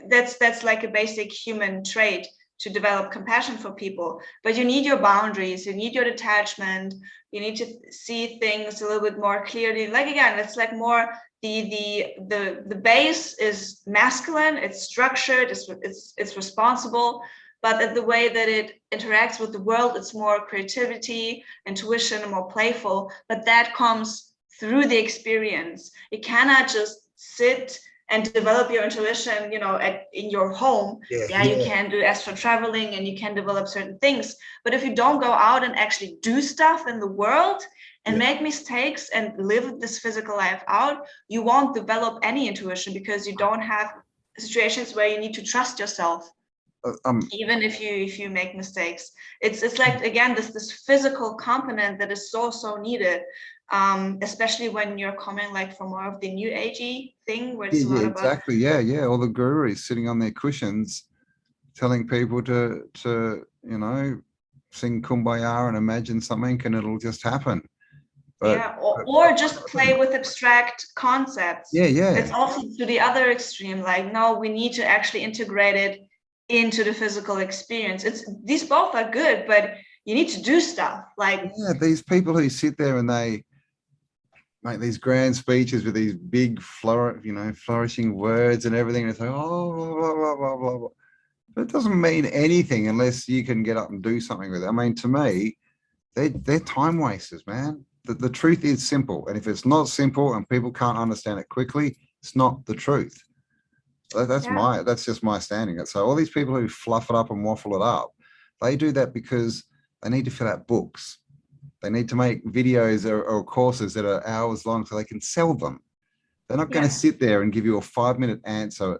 That's like a basic human trait, to develop compassion for people, but you need your boundaries, you need your detachment, you need to see things a little bit more clearly. Like, again, it's like more the base is masculine, it's structured, it's responsible, but the way that it interacts with the world, it's more creativity, intuition, and more playful. But that comes through the experience. You cannot just sit and develop your intuition, in your home. You can do astral traveling and you can develop certain things. But if you don't go out and actually do stuff in the world and make mistakes and live this physical life out, you won't develop any intuition, because you don't have situations where you need to trust yourself. Even if you make mistakes, it's like, again, this physical component that is so needed. Especially when you're coming like from more of the new agey thing, where it's a lot about exactly. All the gurus sitting on their cushions telling people to sing Kumbaya and imagine something, and it'll just happen. But, or just play with abstract concepts. It's also to the other extreme, like, no, we need to actually integrate it into the physical experience. These both are good, but you need to do stuff. Like, these people who sit there and they make these grand speeches with these big flourishing words and everything, and it's like, oh, blah, blah, blah, blah, blah, blah. But it doesn't mean anything unless you can get up and do something with it. I mean, to me, they're time wasters, man. The truth is simple, and if it's not simple and people can't understand it quickly, it's not the truth. That's just my standing. So all these people who fluff it up and waffle it up, they do that because they need to fill out books. They need to make videos or courses that are hours long so they can sell them. They're not going to sit there and give you a 5-minute answer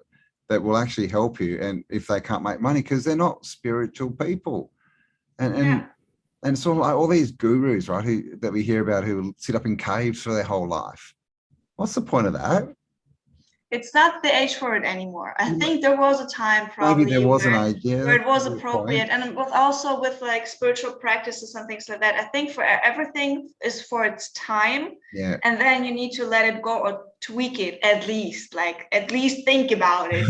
that will actually help you. And if they can't make money, because they're not spiritual people. And it's all like all these gurus, right, that we hear about, who sit up in caves for their whole life. What's the point of that? It's not the age for it anymore. I think there was a time probably maybe there was an age, where it was appropriate, and with like spiritual practices and things like that. I think for everything is for its time, and then you need to let it go or tweak it, at least think about it.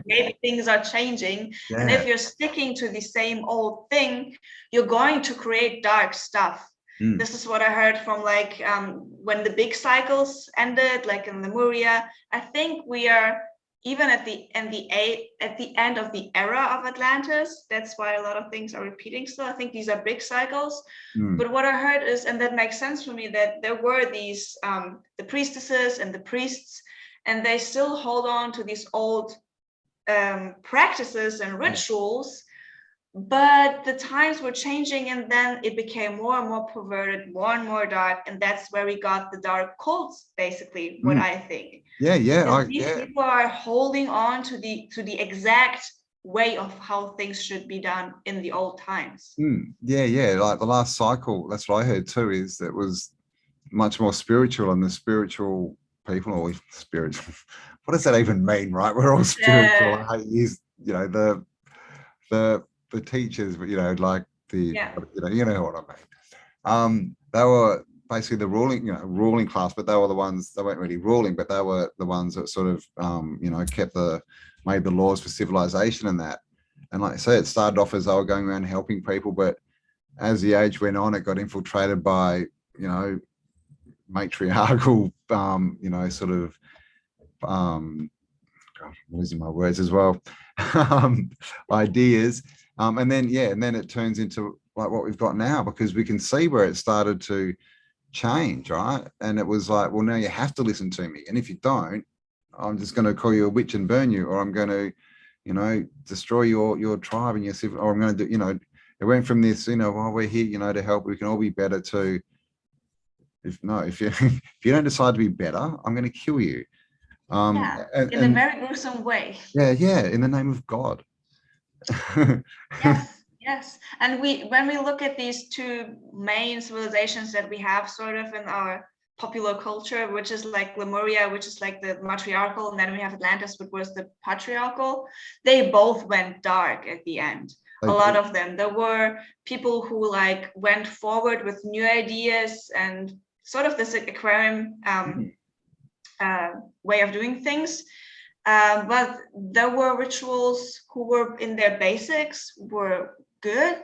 Maybe things are changing, and if you're sticking to the same old thing, you're going to create dark stuff. This is what I heard from when the big cycles ended, like in Lemuria. I think we are even at the end of the era of Atlantis. That's why a lot of things are repeating still. I think these are big cycles. But what I heard is, and that makes sense for me, that there were these the priestesses and the priests, and they still hold on to these old practices and rituals. But the times were changing, and then it became more and more perverted, more and more dark, and that's where we got the dark cults, basically. What I think. These people are holding on to the exact way of how things should be done in the old times. Like the last cycle, that's what I heard too, is that was much more spiritual, and the spiritual people, or spiritual. What does that even mean, right? We're all spiritual. I use the teachers, like you know what I mean. They were basically the ruling class, but they were the ones, they weren't really ruling, but they were the ones that sort of made the laws for civilization and that. And like I say, it started off as they were going around helping people, but as the age went on, it got infiltrated by matriarchal I'm losing my words as well, ideas. And then it turns into like what we've got now, because we can see where it started to change, right? And it was like, well, now you have to listen to me. And if you don't, I'm just going to call you a witch and burn you, or I'm going to, destroy your tribe and your civil, or I'm going to do, it went from this, well, we're here, to help. We can all be better to, if you if you don't decide to be better, I'm going to kill you. In a very gruesome way. Yeah, in the name of God. Yes. And when we look at these two main civilizations that we have sort of in our popular culture, which is like Lemuria, which is like the matriarchal, and then we have Atlantis, which was the patriarchal, they both went dark at the end. A lot of them. There were people who like went forward with new ideas and sort of this aquarium way of doing things. But there were rituals who were in their basics were good,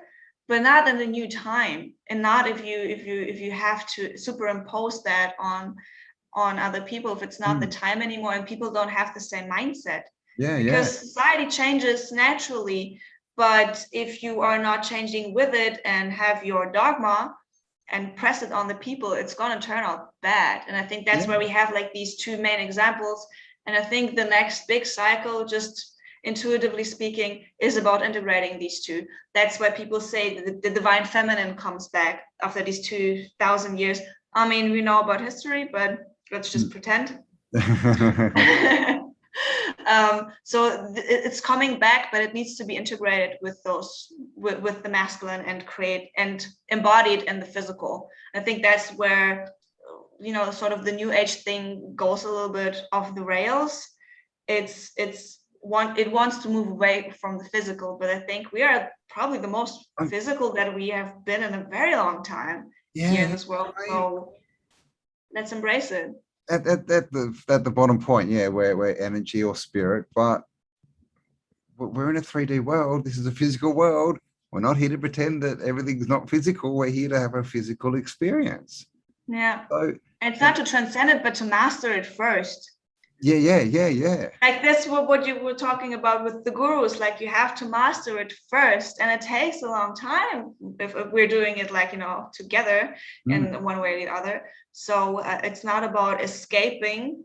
but not in the new time, and not if you have to superimpose that on other people, if it's not the time anymore and people don't have the same mindset. Because society changes naturally, but if you are not changing with it and have your dogma and press it on the people, it's going to turn out bad. And I think that's where we have like these two main examples. And I think the next big cycle, just intuitively speaking, is about integrating these two. That's why people say that the divine feminine comes back after these 2,000 years. I mean, we know about history, but let's just pretend. So it's coming back, but it needs to be integrated with with the masculine and create and embodied in the physical. I think that's where sort of the new age thing goes a little bit off the rails. It wants to move away from the physical, but I think we are probably the most physical that we have been in a very long time here in this world. So let's embrace it. At the bottom point, we're energy or spirit, but we're in a 3D world. This is a physical world. We're not here to pretend that everything's not physical. We're here to have a physical experience. Yeah. So, and it's not to transcend it, but to master it first. Yeah. Like that's what you were talking about with the gurus. Like you have to master it first, and it takes a long time if we're doing it like together in one way or the other. So it's not about escaping.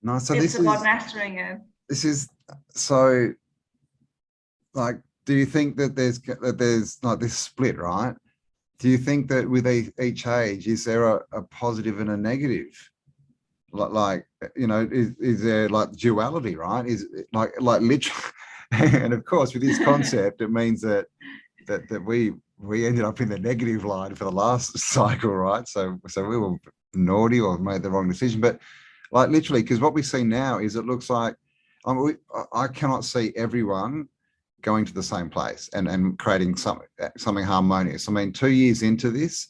No, so it's about mastering it. This is so. Like, do you think that there's like this split, right? Do you think that with each age, is there a positive and a negative? Like is there like duality, right? Is like literally, and of course with this concept it means that we ended up in the negative line for the last cycle, right? So we were naughty or made the wrong decision, but like literally, because what we see now is it looks like I cannot see everyone going to the same place and creating something harmonious. I mean, 2 years into this,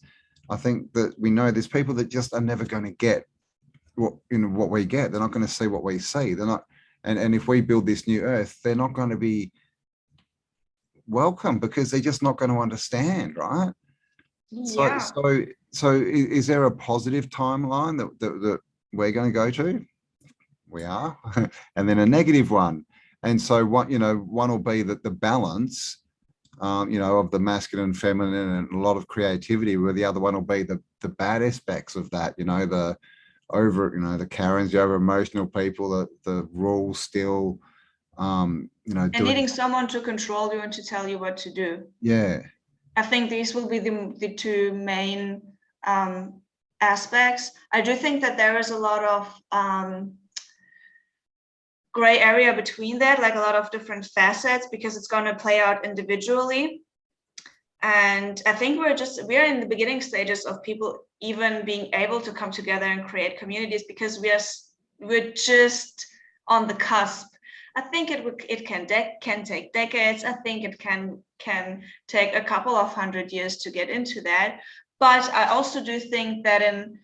I think that we know there's people that just are never going to get what we get. They're not going to see what we see. They're not, and if we build this new earth, they're not going to be welcome because they're just not going to understand, right? Yeah. So is there a positive timeline that we're going to go to? We are, and then a negative one. And so what one will be that the balance, of the masculine and feminine and a lot of creativity, where the other one will be the bad aspects of that, the the Karens, the over emotional people, the rule still, and needing someone to control you and to tell you what to do. Yeah. I think these will be the two main aspects. I do think that there is a lot of gray area between that, like a lot of different facets, because it's going to play out individually. And I think we're in the beginning stages of people even being able to come together and create communities, because we're just on the cusp. I think it can take decades. I think it can take a couple of 100 years to get into that. But I also do think that in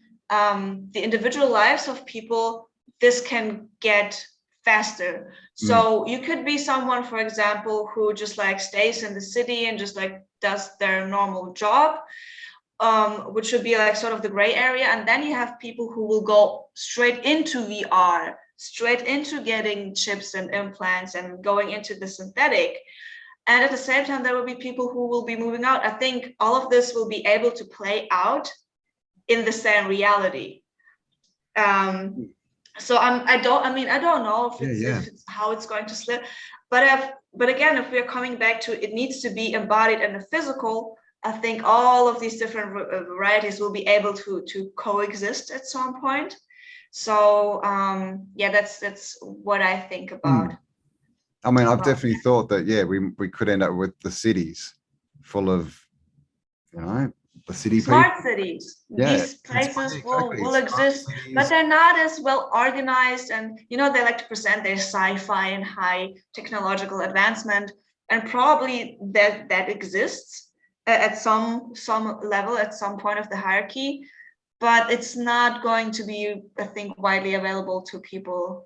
the individual lives of people, this can get faster. So you could be someone, for example, who just like stays in the city and just like does their normal job, which would be like sort of the gray area. And then you have people who will go straight into VR straight into getting chips and implants and going into the synthetic. And at the same time, there will be people who will be moving out. I think all of this will be able to play out in the same reality. So I don't know if it's how it's going to slip, but again, if we're coming back to it needs to be embodied in the physical, I think all of these different varieties will be able to coexist at some point. So yeah, that's what I think about. I mean, I've definitely thought that, yeah, we could end up with the cities full of, you know, the city smart people. cities. Yeah, these places will smart exist, cities. but they're not as well organized, and you know, they like to present their sci-fi and high technological advancement, and probably that exists at some level at some point of the hierarchy, but it's not going to be, I think, widely available to people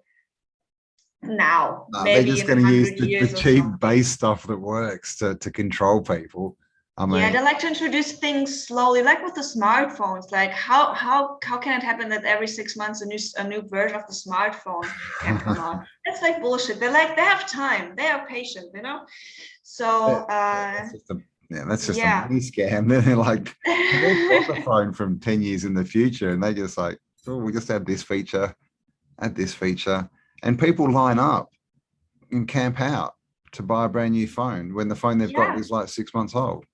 now. No, maybe they're just in going to use 100 years the or cheap so. base stuff that works to control people. I mean, yeah, they like to introduce things slowly, like with the smartphones. Like how can it happen that every 6 months a new version of the smartphone can come out? That's like bullshit. They have time. They are patient, you know. So that's just a money scam. They're like, they bought the phone from 10 years in the future, and they just like, oh, we just add this feature, and people line up and camp out to buy a brand new phone when the phone they've got is like 6 months old.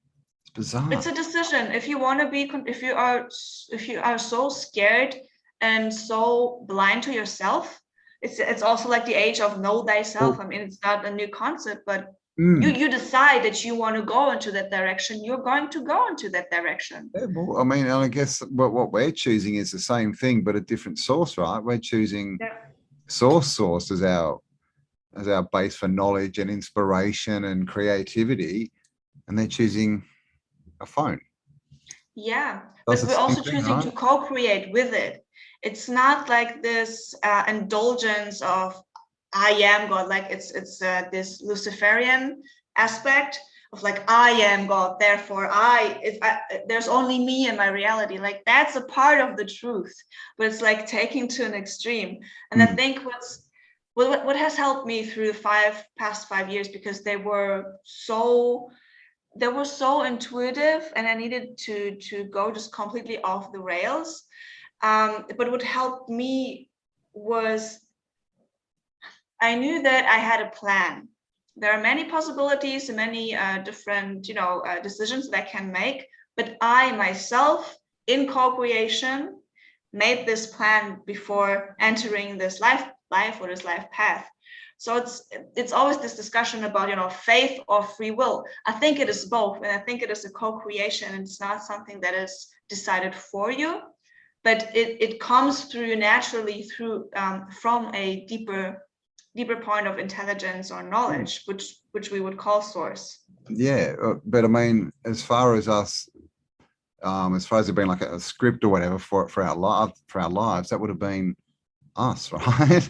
It's bizarre. It's a decision. If you want to be, if you are so scared and so blind to yourself, it's also like the age of know thyself. I mean, it's not a new concept, but you decide that you want to go into that direction, you're going to go into that direction. Yeah, well, I mean, and I guess what we're choosing is the same thing, but a different source, right? We're choosing source as our base for knowledge and inspiration and creativity, and they're choosing a phone. Yeah, but we're also choosing to co-create with it. It's not like this indulgence of I am God, like it's this Luciferian aspect of like I am God, therefore there's only me in my reality. Like that's a part of the truth, but it's like taking to an extreme. And I think what has helped me through the past 5 years, because they were so intuitive and I needed to go just completely off the rails. But what helped me was I knew that I had a plan. There are many possibilities and many different, decisions that I can make, but I myself in co-creation made this plan before entering this life or this life path. So it's always this discussion about, faith or free will. I think it is both, and I think it is a co-creation, and it's not something that is decided for you, but it comes through you naturally through from a deeper point of intelligence or knowledge, which we would call source. Yeah, but I mean, as far as us, as far as it being like a script or whatever for our lives, that would have been us, right?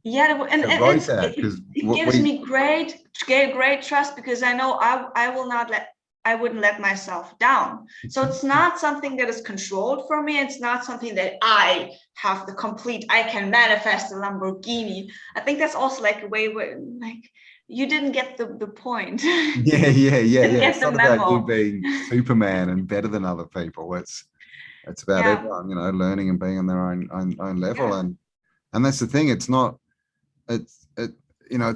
Yeah, and it gives me great trust, because I know I wouldn't let myself down. So it's not something that is controlled for me. It's not something that I have I can manifest a Lamborghini. I think that's also like a way where like you didn't get the point. Yeah. It's not about you being Superman and better than other people. It's about everyone, learning and being on their own level. And that's the thing. It's not, it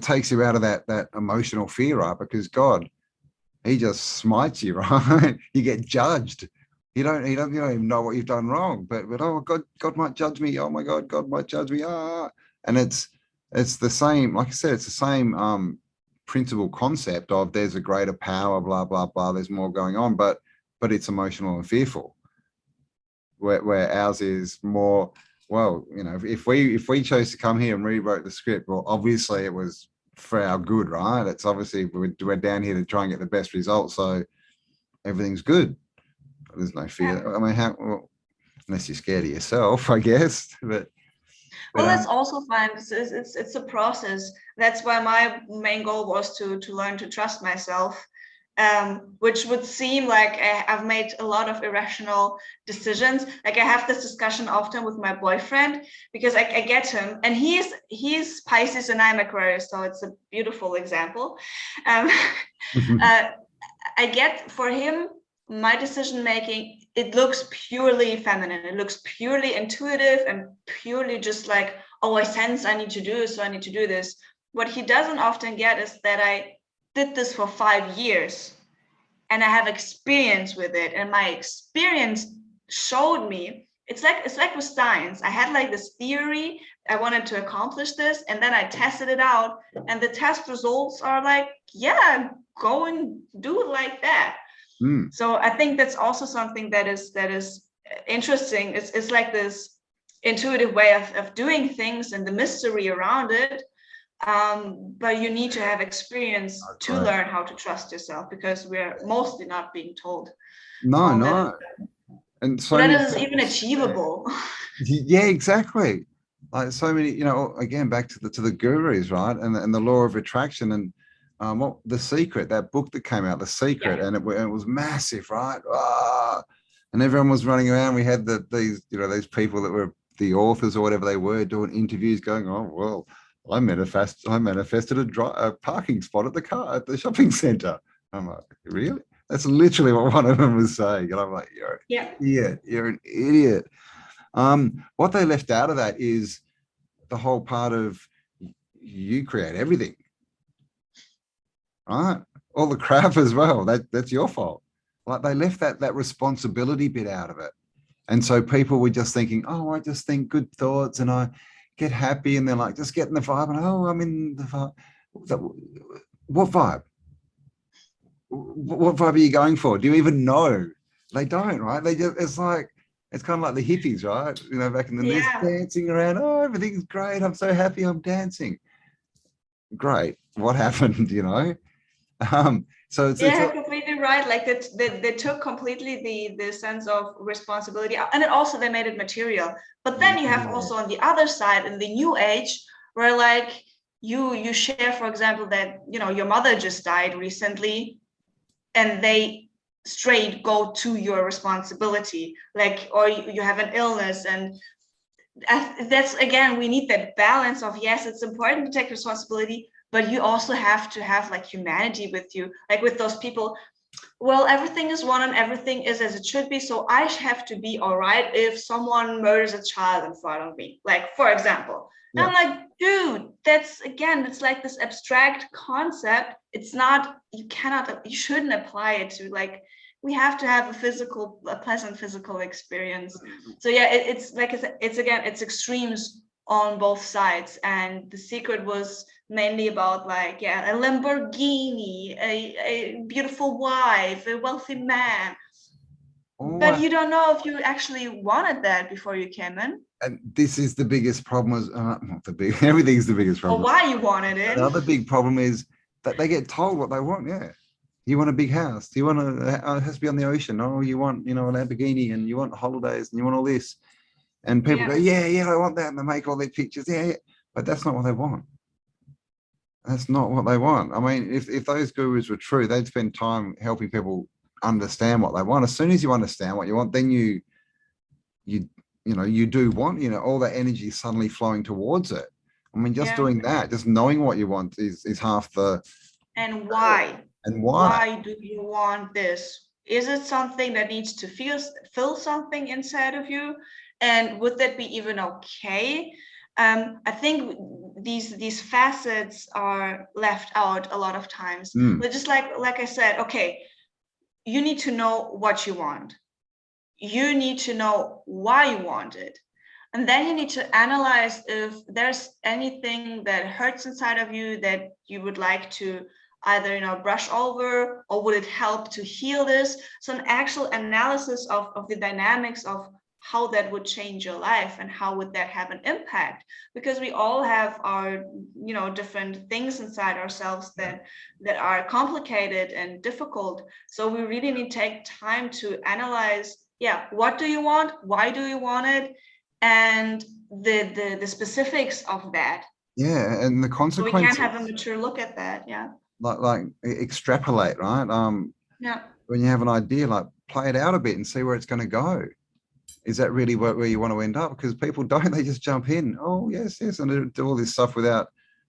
takes you out of that emotional fear, right? Because God, he just smites you, right? You get judged. You don't even know what you've done wrong, but oh, God might judge me. Oh my God, God might judge me. And it's the same, like I said, it's the same principle concept of there's a greater power, blah, blah, blah. There's more going on, but it's emotional and fearful. Where ours is more, well, if we chose to come here and rewrote the script, well, obviously it was for our good, right? It's obviously we're down here to try and get the best result, so everything's good. There's no fear. I mean, unless you're scared of yourself, I guess. But that's also fine. It's a process. That's why my main goal was to learn to trust myself, which would seem like I've made a lot of irrational decisions. Like I have this discussion often with my boyfriend because I get him, and he's Pisces and I'm Aquarius, so it's a beautiful example. I get for him, my decision making, it looks purely feminine. It looks purely intuitive and purely just like, oh, I sense I need to do this, so I need to do this. What he doesn't often get is that I did this for 5 years and I have experience with it. And my experience showed me, it's like with science. I had like this theory, I wanted to accomplish this, and then I tested it out, and the test results are like, yeah, go and do it like that. So I think that's also something that is interesting. It's like this intuitive way of doing things and the mystery around it. But you need to have experience to learn how to trust yourself, because we're mostly not being told. No. And so that is even achievable. Yeah, exactly. Like so many, you know, again, back to the gurus, right? And the law of attraction, and what The Secret, that book that came out, The Secret, and it was massive, right? And everyone was running around. We had these people that were the authors or whatever they were doing interviews, going, oh well, I manifested a parking spot at the shopping center. I'm like, really? That's literally what one of them was saying. And I'm like, you're an idiot. What they left out of that is the whole part of you create everything, right? All the crap as well. That's your fault. Like they left that responsibility bit out of it. And so people were just thinking, oh, I just think good thoughts and I get happy, and they're like, just get in the vibe, and oh, I'm in the vibe. What vibe? What vibe are you going for? Do you even know? They don't, right? They just, it's kind of like the hippies, right? You know, back in the days, dancing around. Oh, everything's great. I'm so happy. I'm dancing. Great. What happened? You know. So it's completely right. Like they took completely the sense of responsibility, and then also they made it material. But then you have also on the other side in the new age, where like you share, for example, that your mother just died recently, and they straight go to your responsibility, like, or you have an illness, and that's, again, we need that balance of, yes, it's important to take responsibility, but you also have to have like humanity with you, like with those people. Well, everything is one and everything is as it should be, so I have to be all right if someone murders a child in front of me, like, for example. I'm like, dude, that's, again, it's like this abstract concept. It's not, you shouldn't apply it to, like, we have to have a pleasant physical experience. So yeah, it's like, it's extremes on both sides. And The Secret was mainly about like, a Lamborghini, a beautiful wife, a wealthy man. But you don't know if you actually wanted that before you came in. And this is the biggest problem. Everything's the biggest problem. Or why you wanted it. Another big problem is that they get told what they want. Yeah. You want a big house. You want it has to be on the ocean. Oh, you want, a Lamborghini, and you want holidays, and you want all this. And people go, yeah, I want that. And they make all their pictures. Yeah. But that's not what they want. That's not what they want. I mean, if those gurus were true, they'd spend time helping people understand what they want. As soon as you understand what you want, then you do want, all that energy suddenly flowing towards it. I mean, just doing that, just knowing what you want is half the. And why? And why? Why do you want this? Is it something that needs to fill something inside of you? And would that be even okay? I think these facets are left out a lot of times. But just like I said, okay, you need to know what you want. You need to know why you want it. And then you need to analyze if there's anything that hurts inside of you that you would like to either, brush over, or would it help to heal this? So an actual analysis of the dynamics of how that would change your life and how would that have an impact, because we all have our different things inside ourselves that are complicated and difficult. So we really need to take time to analyze, what do you want, why do you want it, and the specifics of that. And the consequences. So we can't have a mature look at that. like extrapolate, right? Yeah. When you have an idea, like play it out a bit and see where it's going to go. Is that really where you want to end up? Because people don't, they just jump in. Oh, yes, yes. And do all this stuff without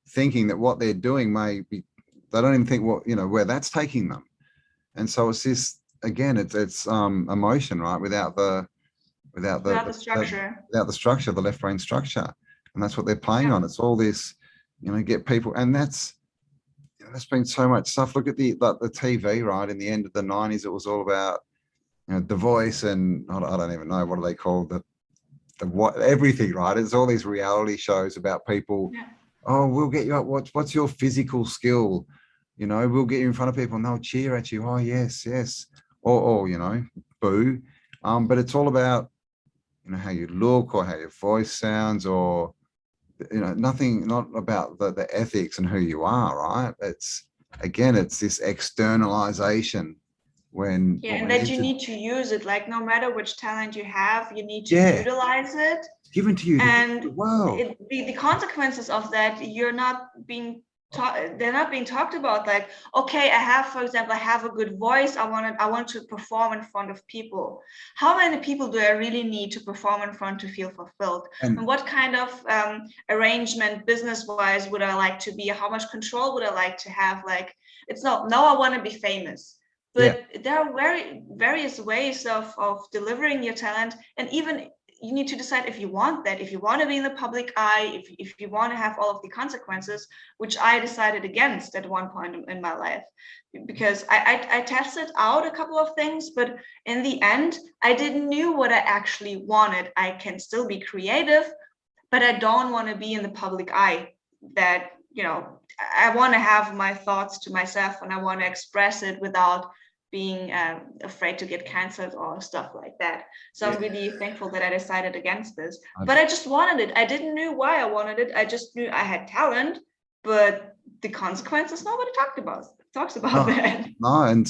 thinking that what they're doing may be, they don't even think where that's taking them. And so it's this, again, it's emotion, right? Without the Structure. without the structure, the left brain structure. And that's what they're playing on. It's all this, get people, and that's been so much stuff. Look at the TV, right? In the end of the 90s, it was all about The Voice, and I don't even know, what do they call the what, everything, right? It's all these reality shows about people. Yeah. Oh, we'll get you up. What's your physical skill? We'll get you in front of people and they'll cheer at you. Oh, yes, yes. Or boo. But it's all about, how you look or how your voice sounds, or, nothing, not about the ethics and who you are, right? It's this externalization when And that you need to use it, like no matter which talent you have, you need to utilize it. Given to you. And wow. The consequences of that, they're not being talked about. Like, okay, for example, I have a good voice. I want to perform in front of people. How many people do I really need to perform in front to feel fulfilled? And what kind of arrangement business-wise would I like to be? How much control would I like to have? Like, it's not, no, I want to be famous. But there are various ways of delivering your talent. And even you need to decide if you want that, if you want to be in the public eye, if you want to have all of the consequences, which I decided against at one point in my life, because I tested out a couple of things, but in the end, I didn't know what I actually wanted. I can still be creative, but I don't want to be in the public eye. That, I want to have my thoughts to myself and I want to express it without being afraid to get canceled or stuff like that. So I'm really thankful that I decided against this. But I just wanted it. I didn't know why I wanted it. I just knew I had talent, but the consequences, nobody talks about that. No, and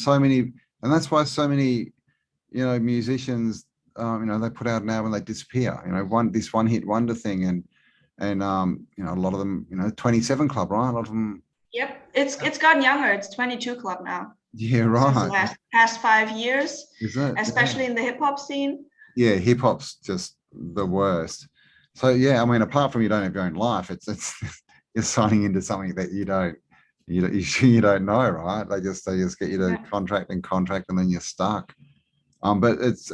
that's why so many, musicians, they put out an album, they disappear. This one hit wonder thing, and a lot of them, 27 Club, right? A lot of them. Yep, it's gotten younger. It's 22 Club now. Yeah, right. Since the past 5 years, especially in the hip hop scene. Yeah, hip hop's just the worst. So yeah, I mean, apart from you don't have your own life, it's you're signing into something that you don't know, right? They just get you to contract, and then you're stuck. But it's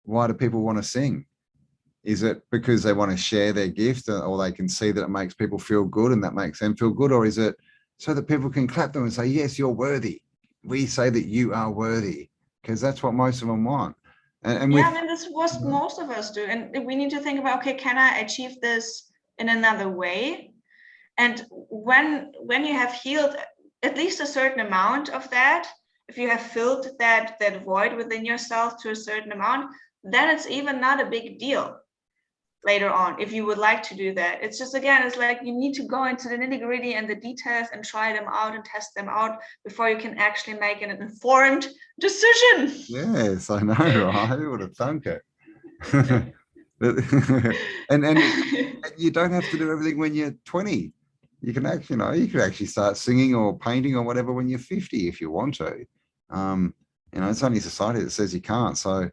why do people want to sing? Is it because they want to share their gift, or they can see that it makes people feel good and that makes them feel good, or is it so that people can clap them and say, yes, you're worthy? We say that you are worthy, because that's what most of them want. And this is what most of us do. And we need to think about, okay, can I achieve this in another way? And when you have healed at least a certain amount of that, if you have filled that void within yourself to a certain amount, then it's even not a big deal later on, if you would like to do that. It's just, again, it's like you need to go into the nitty-gritty and the details and try them out and test them out before you can actually make an informed decision. Yes, I know, right? Who would have thunk it? and you don't have to do everything when you're 20. You can actually, you could actually start singing or painting or whatever when you're 50 if you want to. It's only society that says you can't. So,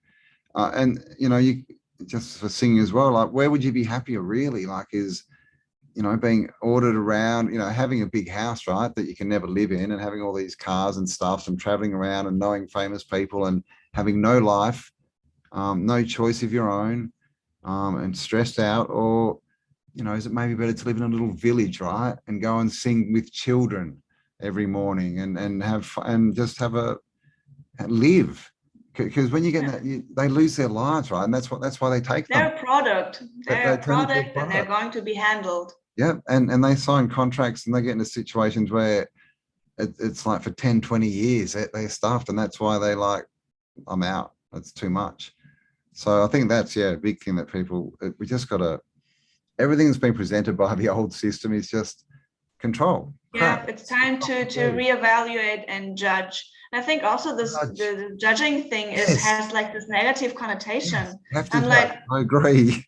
you just for singing as well, like, where would you be happier really? Like, is, being ordered around, having a big house, right, that you can never live in, and having all these cars and stuff and traveling around and knowing famous people and having no life, no choice of your own, and stressed out? Or, is it maybe better to live in a little village, right, and go and sing with children every morning and have and just have live? Because when you get that, they lose their lives, right? And that's why they take them. They're a product. They're a product, and they're going to be handled. Yeah, and they sign contracts and they get into situations where it's like for 10, 20 years they're stuffed, and that's why they like, I'm out. It's too much. So I think that's a big thing that we just got to. Everything that's been presented by the old system is just control. Crap. It's time to reevaluate and judge. I think also the judging thing has like this negative connotation. I agree.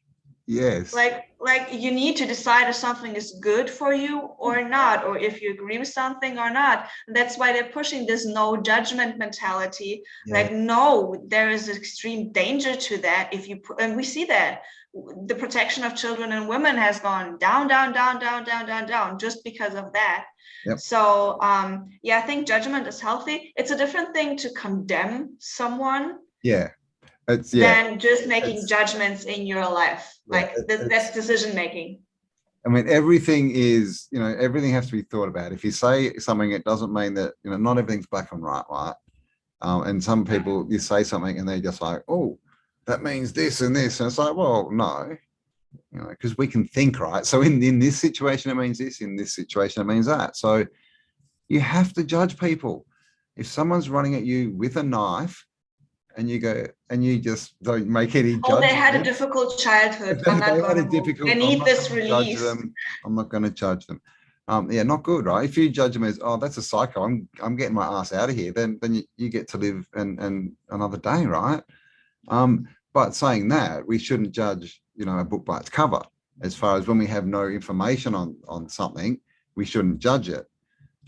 Yes. Like you need to decide if something is good for you or not, or if you agree with something or not. And that's why they're pushing this no judgment mentality. Yeah. Like, no, there is extreme danger to that. If you put, and we see that the protection of children and women has gone down, down, down, down, down, down, down, just because of that. Yep. So yeah, I think judgment is healthy. It's a different thing to condemn someone. Yeah. It's than just making judgments in your life. Like that's decision making. I mean, everything is, everything has to be thought about. If you say something, it doesn't mean that, not everything's black and white, right? And some people, you say something and they're just like, oh, that means this and this. And it's like, well, no, because we can think, right? So in this situation, it means this. In this situation, it means that. So you have to judge people. If someone's running at you with a knife, and you go and you just don't make any judgment. Oh, they had a difficult childhood. I'm not going to. They need this release. I'm not going to judge them. Yeah, not good, right? If you judge them as, oh, that's a psycho, I'm getting my ass out of here, then you get to live and another day, right? But saying that, we shouldn't judge, a book by its cover. As far as when we have no information on something, we shouldn't judge it.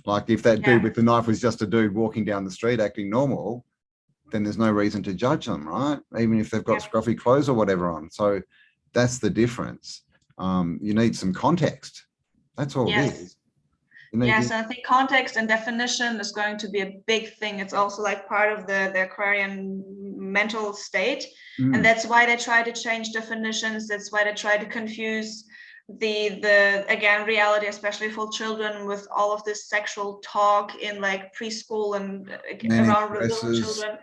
Like if that dude with the knife was just a dude walking down the street acting normal, then there's no reason to judge them, right? Even if they've got scruffy clothes or whatever on. So that's the difference. You need some context. That's all it is. Yes, and I think context and definition is going to be a big thing. It's also like part of the Aquarian mental state. And that's why they try to change definitions. That's why they try to confuse the again, reality, especially for children, with all of this sexual talk in like preschool and around little children.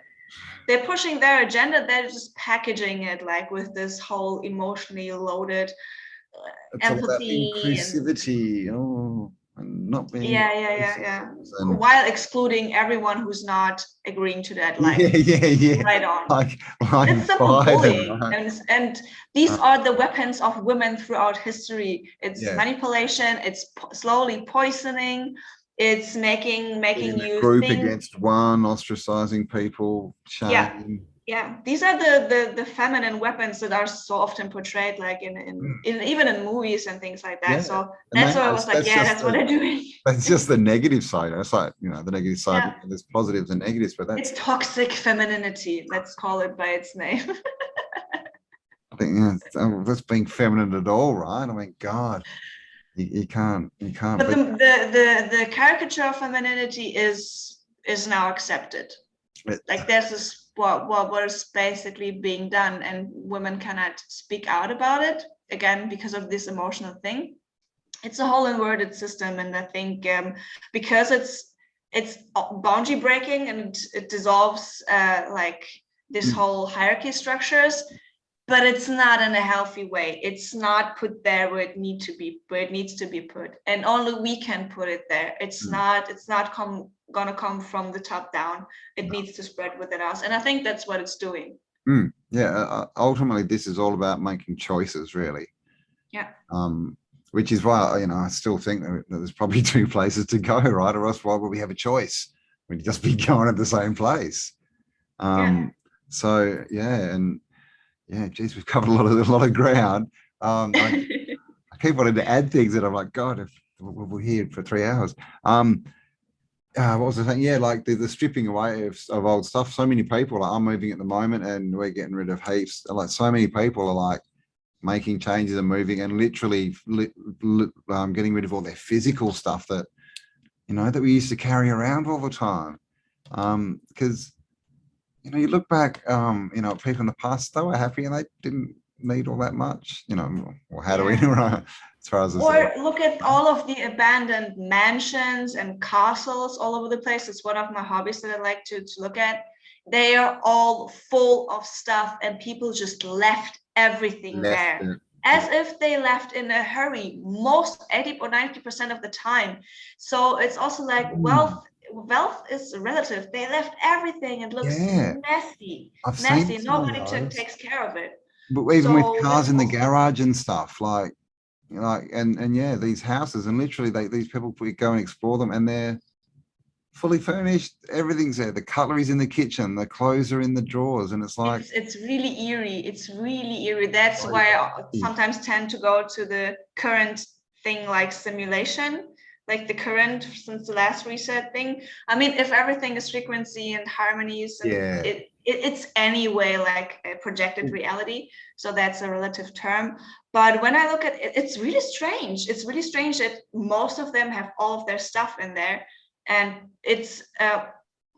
They're pushing their agenda. They're just packaging it like with this whole emotionally loaded empathy, inclusivity, and not being while excluding everyone who's not agreeing to that. Like right on. Like it's simple bullying, right? and these are the weapons of women throughout history. It's manipulation. It's slowly poisoning. It's making you group think against one, ostracizing people, shame. Yeah, these are the feminine weapons that are so often portrayed, like in even in movies and things like that. Yeah. So that's why I was like, that's what they're doing. That's just the negative side. It's like, the negative side. There's positives and negatives, but it's toxic femininity. Let's call it by its name. I think that's being feminine at all, right? I mean, God. You can't. But the caricature of femininity is now accepted. Like there's this what is basically being done, and women cannot speak out about it again because of this emotional thing. It's a whole inverted system, and I think because it's boundary breaking and it dissolves like this whole hierarchy structures. But it's not in a healthy way. It's not put there where it needs to be put, and only we can put it there. It's not gonna come from the top down. It needs to spread within us, and I think that's what it's doing. Ultimately, this is all about making choices, really. Yeah. Which is why I still think that there's probably two places to go, right? Or else why would we have a choice? We'd just be going at the same place. So and. Yeah, geez, we've covered a lot of ground. I keep wanting to add things that I'm like, God, if we're here for 3 hours. What was the thing? Yeah, like the stripping away of old stuff. So many people are moving at the moment, and we're getting rid of heaps. Like so many people are like making changes and moving, and literally getting rid of all their physical stuff that that we used to carry around all the time. Because you look back, people in the past, they were happy and they didn't need all that much, or how do we know, as far as look at all of the abandoned mansions and castles all over the place. It's one of my hobbies that I like to look at. They are all full of stuff, and people just left everything there. As if they left in a hurry, most 80 or 90% of the time. So it's also like wealth is relative. They left everything and looks messy. Nobody takes care of it. But even with cars in the garage and stuff, and these houses, and literally these people go and explore them, and they're fully furnished, everything's there. The cutlery's in the kitchen, the clothes are in the drawers, and it's like it's really eerie. It's really eerie. That's why I sometimes tend to go to the current thing, like simulation, like the current since the last reset thing. I mean, if everything is frequency and harmonies, and it's anyway like a projected reality, so that's a relative term. But when I look at it, it's really strange. It's really strange that most of them have all of their stuff in there, and it's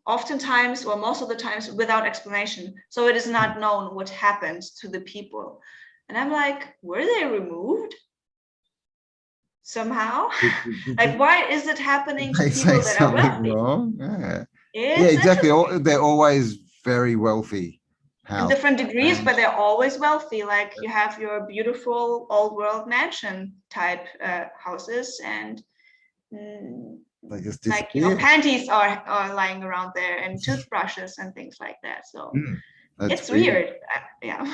oftentimes, or most of the times, without explanation. So it is not known what happened to the people. And I'm like, were they removed somehow? Like, why is it happening to people that are wealthy? Wrong. Yeah, exactly. They're always very wealthy. In different degrees, but they're always wealthy. Like you have your beautiful old world mansion type houses, and they just like, you know, panties are lying around there, and toothbrushes and things like that. So it's weird. Yeah.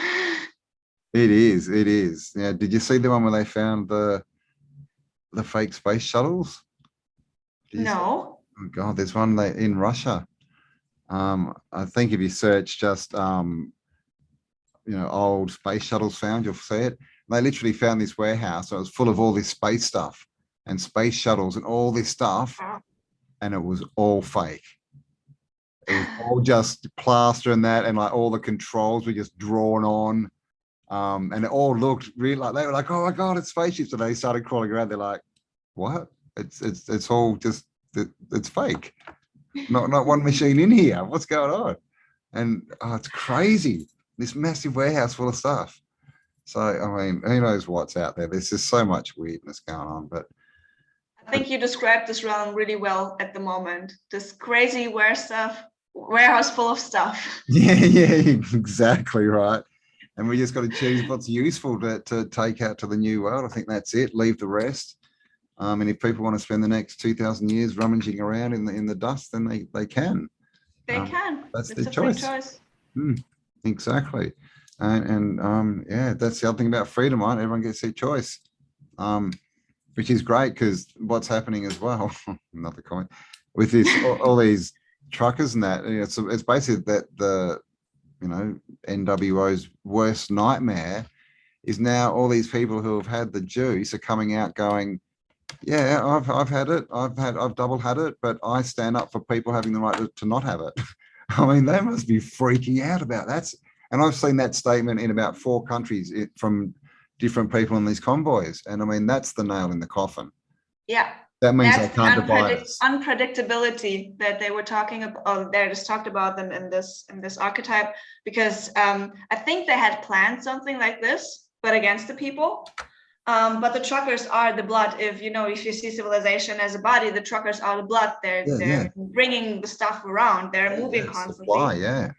It is. Yeah. Did you see the one where they found the fake space shuttles? No. Oh God, there's one in Russia. I think if you search just you know, old space shuttles found, you'll see it. They literally found this warehouse. So it was full of all this space stuff and space shuttles and all this stuff, and it was all fake. It was all just plaster and that, and like all the controls were just drawn on. And it all looked really like, they were like, oh my God, it's spaceships. And they started crawling around. They're like, what? It's all just, it's fake. Not one machine in here. What's going on? And it's crazy. This massive warehouse full of stuff. So, I mean, who knows what's out there? There's just so much weirdness going on. But I think you described this realm really well at the moment. This crazy warehouse full of stuff. Yeah, exactly right. And we just got to choose what's useful to take out to the new world. I think that's it. Leave the rest. And if people want to spend the next 2,000 years rummaging around in the dust, then they can. They can. That's it's their a choice. Free choice. Exactly. And yeah, that's the other thing about freedom, right? Everyone gets their choice, which is great, because what's happening as well, another comment, with this, all these truckers and that, you know, it's basically that the, you know, NWO's worst nightmare is now all these people who have had the juice are coming out going, yeah, I've had it. I've double had it, but I stand up for people having the right to not have it. I mean, they must be freaking out about that. And I've seen that statement in about 4 countries from different people in these convoys. And I mean, that's the nail in the coffin. Yeah. That means they can't divide us. Unpredictability that they were talking about, they just talked about them in this archetype, because I think they had planned something like this, but against the people. But the truckers are the blood. If you see civilization as a body, the truckers are the blood. They're bringing the stuff around. They're moving constantly. Supply,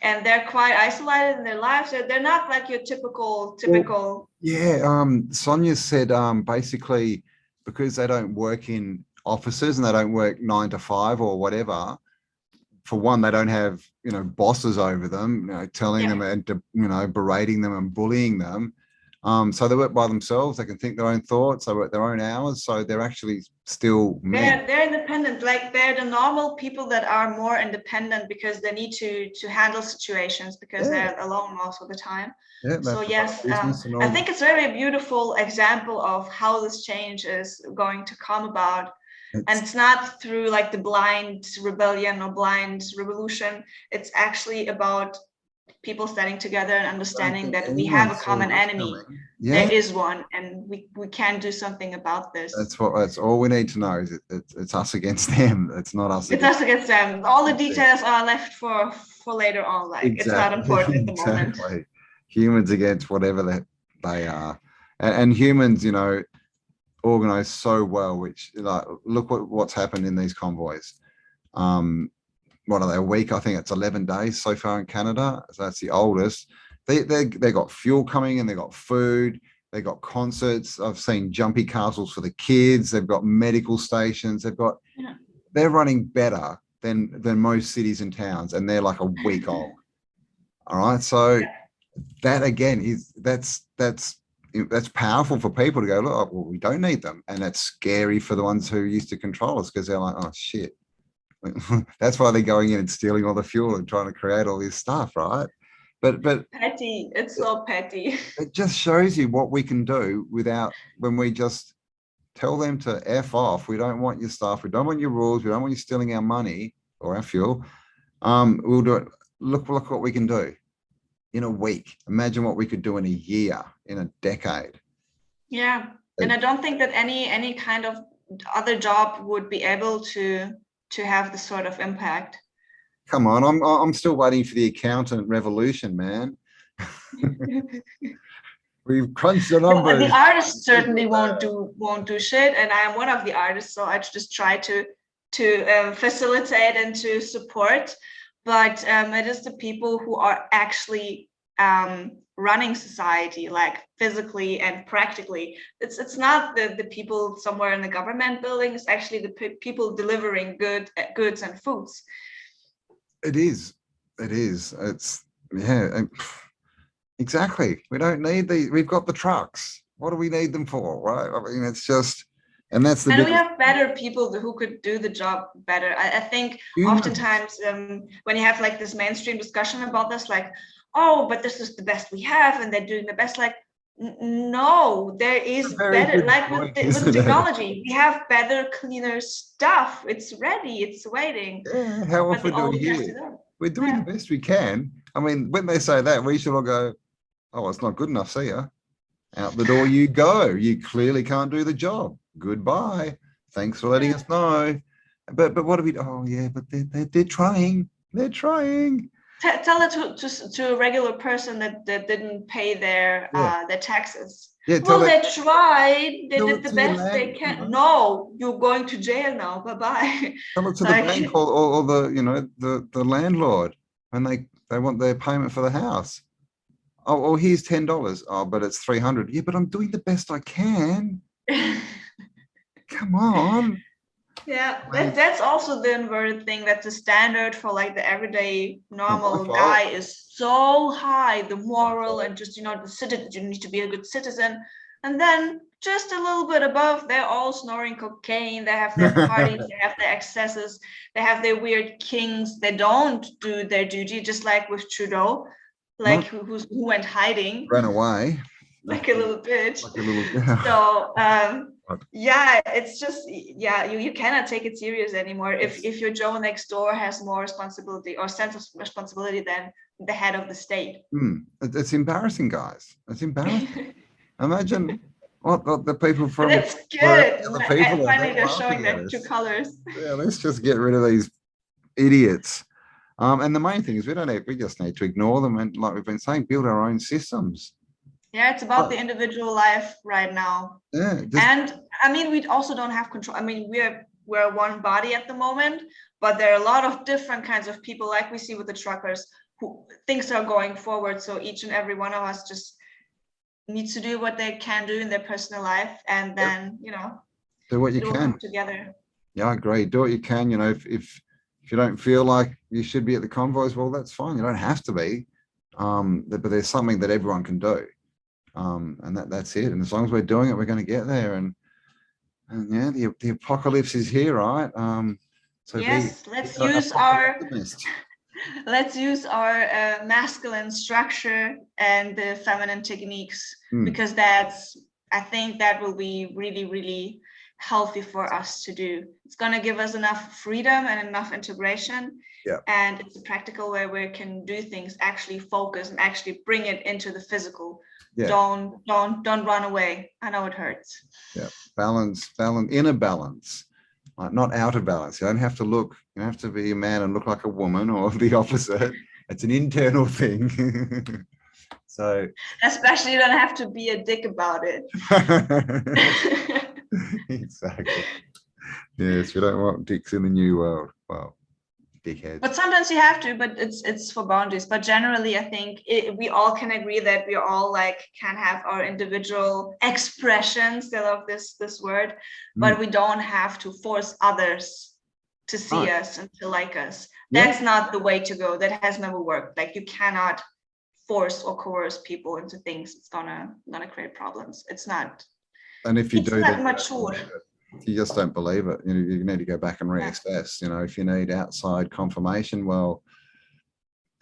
and they're quite isolated in their lives. They're not like your typical. Sonia said basically, because they don't work in offices and they don't work 9 to 5 or whatever, for one, they don't have bosses over them, telling them and berating them and bullying them. So they work by themselves. They can think their own thoughts. They work their own hours. So they're actually still men. They're independent. Like, they're the normal people that are more independent because they need to handle situations because they're alone most of the time. So yes, I think it's a very beautiful example of how this change is going to come about. And it's not through like the blind rebellion or blind revolution. It's actually about people standing together and understanding that we have a common enemy. There is one, and we can do something about this. That's all we need to know, is it's us against them. It's not us. It's us against them. All the details are left for later on. Like, it's not important at the moment. Humans against whatever they are, and humans, organize so well. Which, like, look what's happened in these convoys. What are they, a week? I think it's 11 days so far in Canada. So that's the oldest. They got fuel coming in, they got food, they got concerts. I've seen jumpy castles for the kids. They've got medical stations. They're running better than most cities and towns, and they're like a week old. All right. So that again that's powerful for people to go, look, well, we don't need them. And that's scary for the ones who used to control us, because they're like, oh shit, That's why they're going in and stealing all the fuel and trying to create all this stuff, right? But Petty. It's so petty. it just shows you what we can do when we just tell them to F off. We don't want your stuff. We don't want your rules. We don't want you stealing our money or our fuel. We'll do it. Look what we can do in a week. Imagine what we could do in a year, in a decade. Yeah. And I don't think that any kind of other job would be able to have this sort of impact. Come on, I'm still waiting for the accountant revolution, man. We've crunched the numbers. The artists certainly won't do shit, and I am one of the artists, so I just try to facilitate and to support. But it is the people who are actually running society, like physically and practically. It's not the people somewhere in the government building. It's actually the people delivering goods and foods. It is. It's yeah. Exactly. We don't need we've got the trucks. What do we need them for, right? I mean, it's just, and that's the. And we have better people who could do the job better. I think oftentimes when you have like this mainstream discussion about this, like, oh, but this is the best we have, and they're doing the best. Like, no, there is better. Like with technology, we have better, cleaner stuff. It's ready. It's waiting. Yeah. How often do we hear? We're doing the best we can. I mean, when they say that, we should all go, oh, it's not good enough. See ya. Out the door you go. You clearly can't do the job. Goodbye. Thanks for letting us know. But what do we? Oh yeah, but they're trying. They're trying. Tell it to a regular person that didn't pay their taxes. Yeah, well, they tried. They did the best they can. No, you're going to jail now. Bye bye. Tell it to the bank or the landlord when they want their payment for the house. Oh, here's $10. Oh, but it's $300. Yeah, but I'm doing the best I can. Come on. Yeah, that's also the inverted thing, that the standard for like the everyday normal guy is so high, the moral and just, the citizen, you need to be a good citizen. And then just a little bit above, they're all snoring cocaine, they have their parties, they have their excesses, they have their weird kings, they don't do their duty, just like with Trudeau, like who went hiding. Ran away. Like a little bitch. So it's just you cannot take it serious anymore if your Joe next door has more responsibility or sense of responsibility than the head of the state. It's embarrassing, guys. It's embarrassing. Imagine what the people from. But it's good. Finally, they're showing their true colors. Yeah, let's just get rid of these idiots. And the main thing is we just need to ignore them and, like we've been saying, build our own systems. Yeah, it's about the individual life right now. Yeah. And I mean, we also don't have control. I mean, we're one body at the moment, but there are a lot of different kinds of people, like we see with the truckers, who things are going forward. So each and every one of us just needs to do what they can do in their personal life, and then do what you can together. Yeah, I agree. Do what you can. If you don't feel like you should be at the convoys, well, that's fine. You don't have to be. But there's something that everyone can do. And that's it. And as long as we're doing it, we're going to get there. And yeah, the apocalypse is here, right? So yes, let's use our masculine structure and the feminine techniques, because I think that will be really, really healthy for us to do. It's going to give us enough freedom and enough integration. Yeah. And it's a practical way where we can do things, actually focus and actually bring it into the physical. Yeah. Don't run away. I know it hurts. Yeah. Balance, inner balance, like not outer balance. You don't have to have to be a man and look like a woman, or the opposite. It's an internal thing. So especially, you don't have to be a dick about it. Exactly. Yes, we don't want dicks in the new world. Well, dickheads. But sometimes you have to, but it's for boundaries. But generally, I think we all can agree that we all can have our individual expressions. I love this word, but we don't have to force others to see us and to like us. That's not the way to go. That has never worked. Like, you cannot force or coerce people into things. It's gonna create problems. It's not. And if you do, that mature. you just don't believe it. You need to go back and reassess. If you need outside confirmation, well,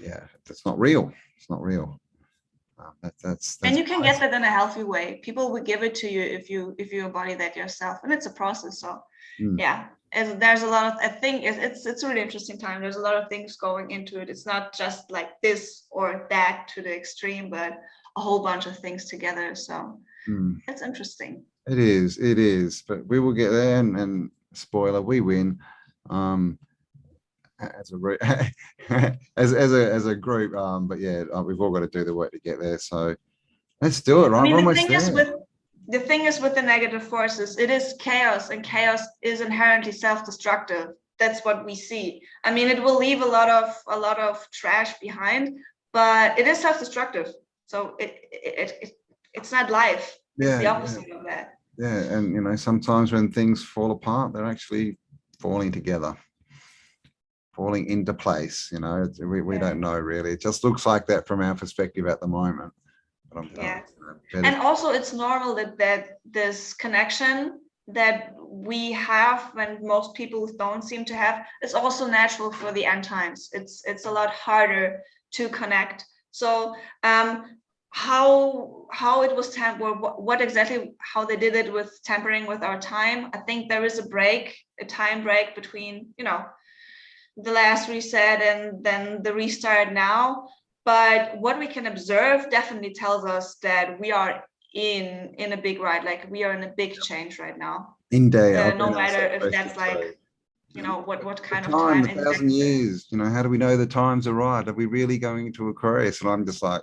yeah, that's not real. It's not real. That's and you can get that in a healthy way. People will give it to you if you embody that yourself, and it's a process. So yeah, there's a lot of, I think it's a really interesting time. There's a lot of things going into it. It's not just like this or that to the extreme, but a whole bunch of things together. So it's interesting. It is, but we will get there, and spoiler, we win. As a group, but yeah, we've all got to do the work to get there. So let's do it, right? I mean, We're the almost thing is with the negative forces, it is chaos, and chaos is inherently self-destructive. That's what we see. I mean, it will leave a lot of trash behind, but it is self-destructive. So it's not life. It's the opposite of that. Yeah, and sometimes when things fall apart, they're actually falling together, falling into place. We don't know really. It just looks like that from our perspective at the moment. But and also it's normal that this connection that we have, when most people don't seem to have, is also natural for the end times. It's a lot harder to connect. So how it was what exactly how they did it with tampering with our time. I think there is a time break between the last reset and then the restart now. But what we can observe definitely tells us that we are in a big ride, like we are in a big change right now. No matter if that's like, what kind of time. 1,000 years, how do we know the times are right? Are we really going into Aquarius? And I'm just like,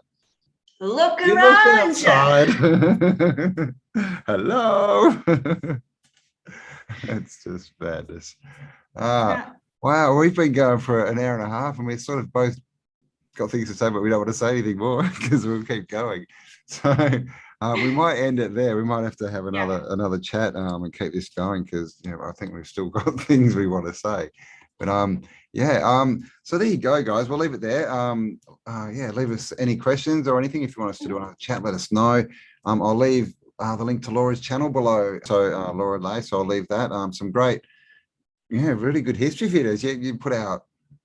look around outside. Hello. It's just madness. Wow, we've been going for an hour and a half, and we've sort of both got things to say, but we don't want to say anything more because we'll keep going. So we might end it there. We might have to have another chat and keep this going, because I think we've still got things we want to say. But so there you go, guys. We'll leave it there. Leave us any questions or anything. If you want us to do another chat, let us know. I'll leave the link to Laura's channel below. So Lorra Ley. So I'll leave that. Some great, really good history videos. You put out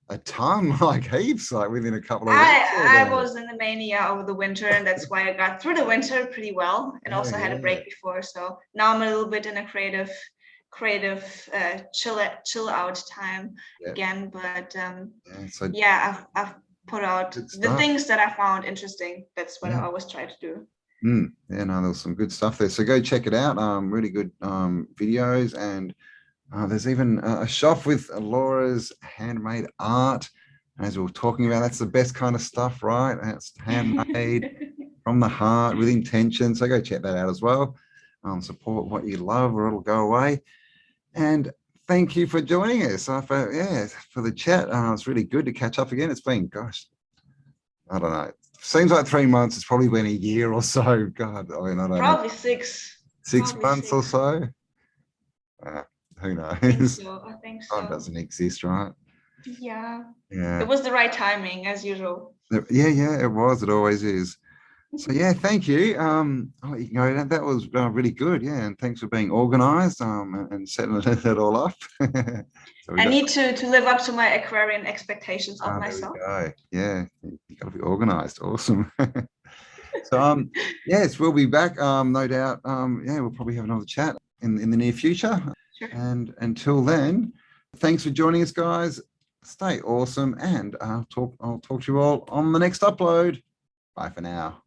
a ton, like heaps, like within a couple of weeks. I was in the mania over the winter, and that's why I got through the winter pretty well, and also had a break before. So now I'm a little bit in a creative chill out time again. But I've put out the things that I found interesting. That's what I always try to do. There was some good stuff there. So go check it out. Really good videos, and there's even a shop with Laura's handmade art. As we were talking about, that's the best kind of stuff, right? That's handmade from the heart with intention. So go check that out as well. Support what you love, or it'll go away. And thank you for joining us for the chat. It's really good to catch up again. It's been, gosh, I don't know. Seems like 3 months. It's probably been a year or so. God, I don't know. Probably 6. 6 months or so. Who knows? I think so. Time doesn't exist, right? Yeah. Yeah. It was the right timing, as usual. Yeah, it was. It always is. So thank you. I'll let you go. That was really good. Yeah, and thanks for being organised and setting it all up. I need to live up to my Aquarian expectations of myself. There we go. Yeah, you got to be organised. Awesome. So yes, we'll be back. No doubt. We'll probably have another chat in the near future. Sure. And until then, thanks for joining us, guys. Stay awesome, and I'll talk to you all on the next upload. Bye for now.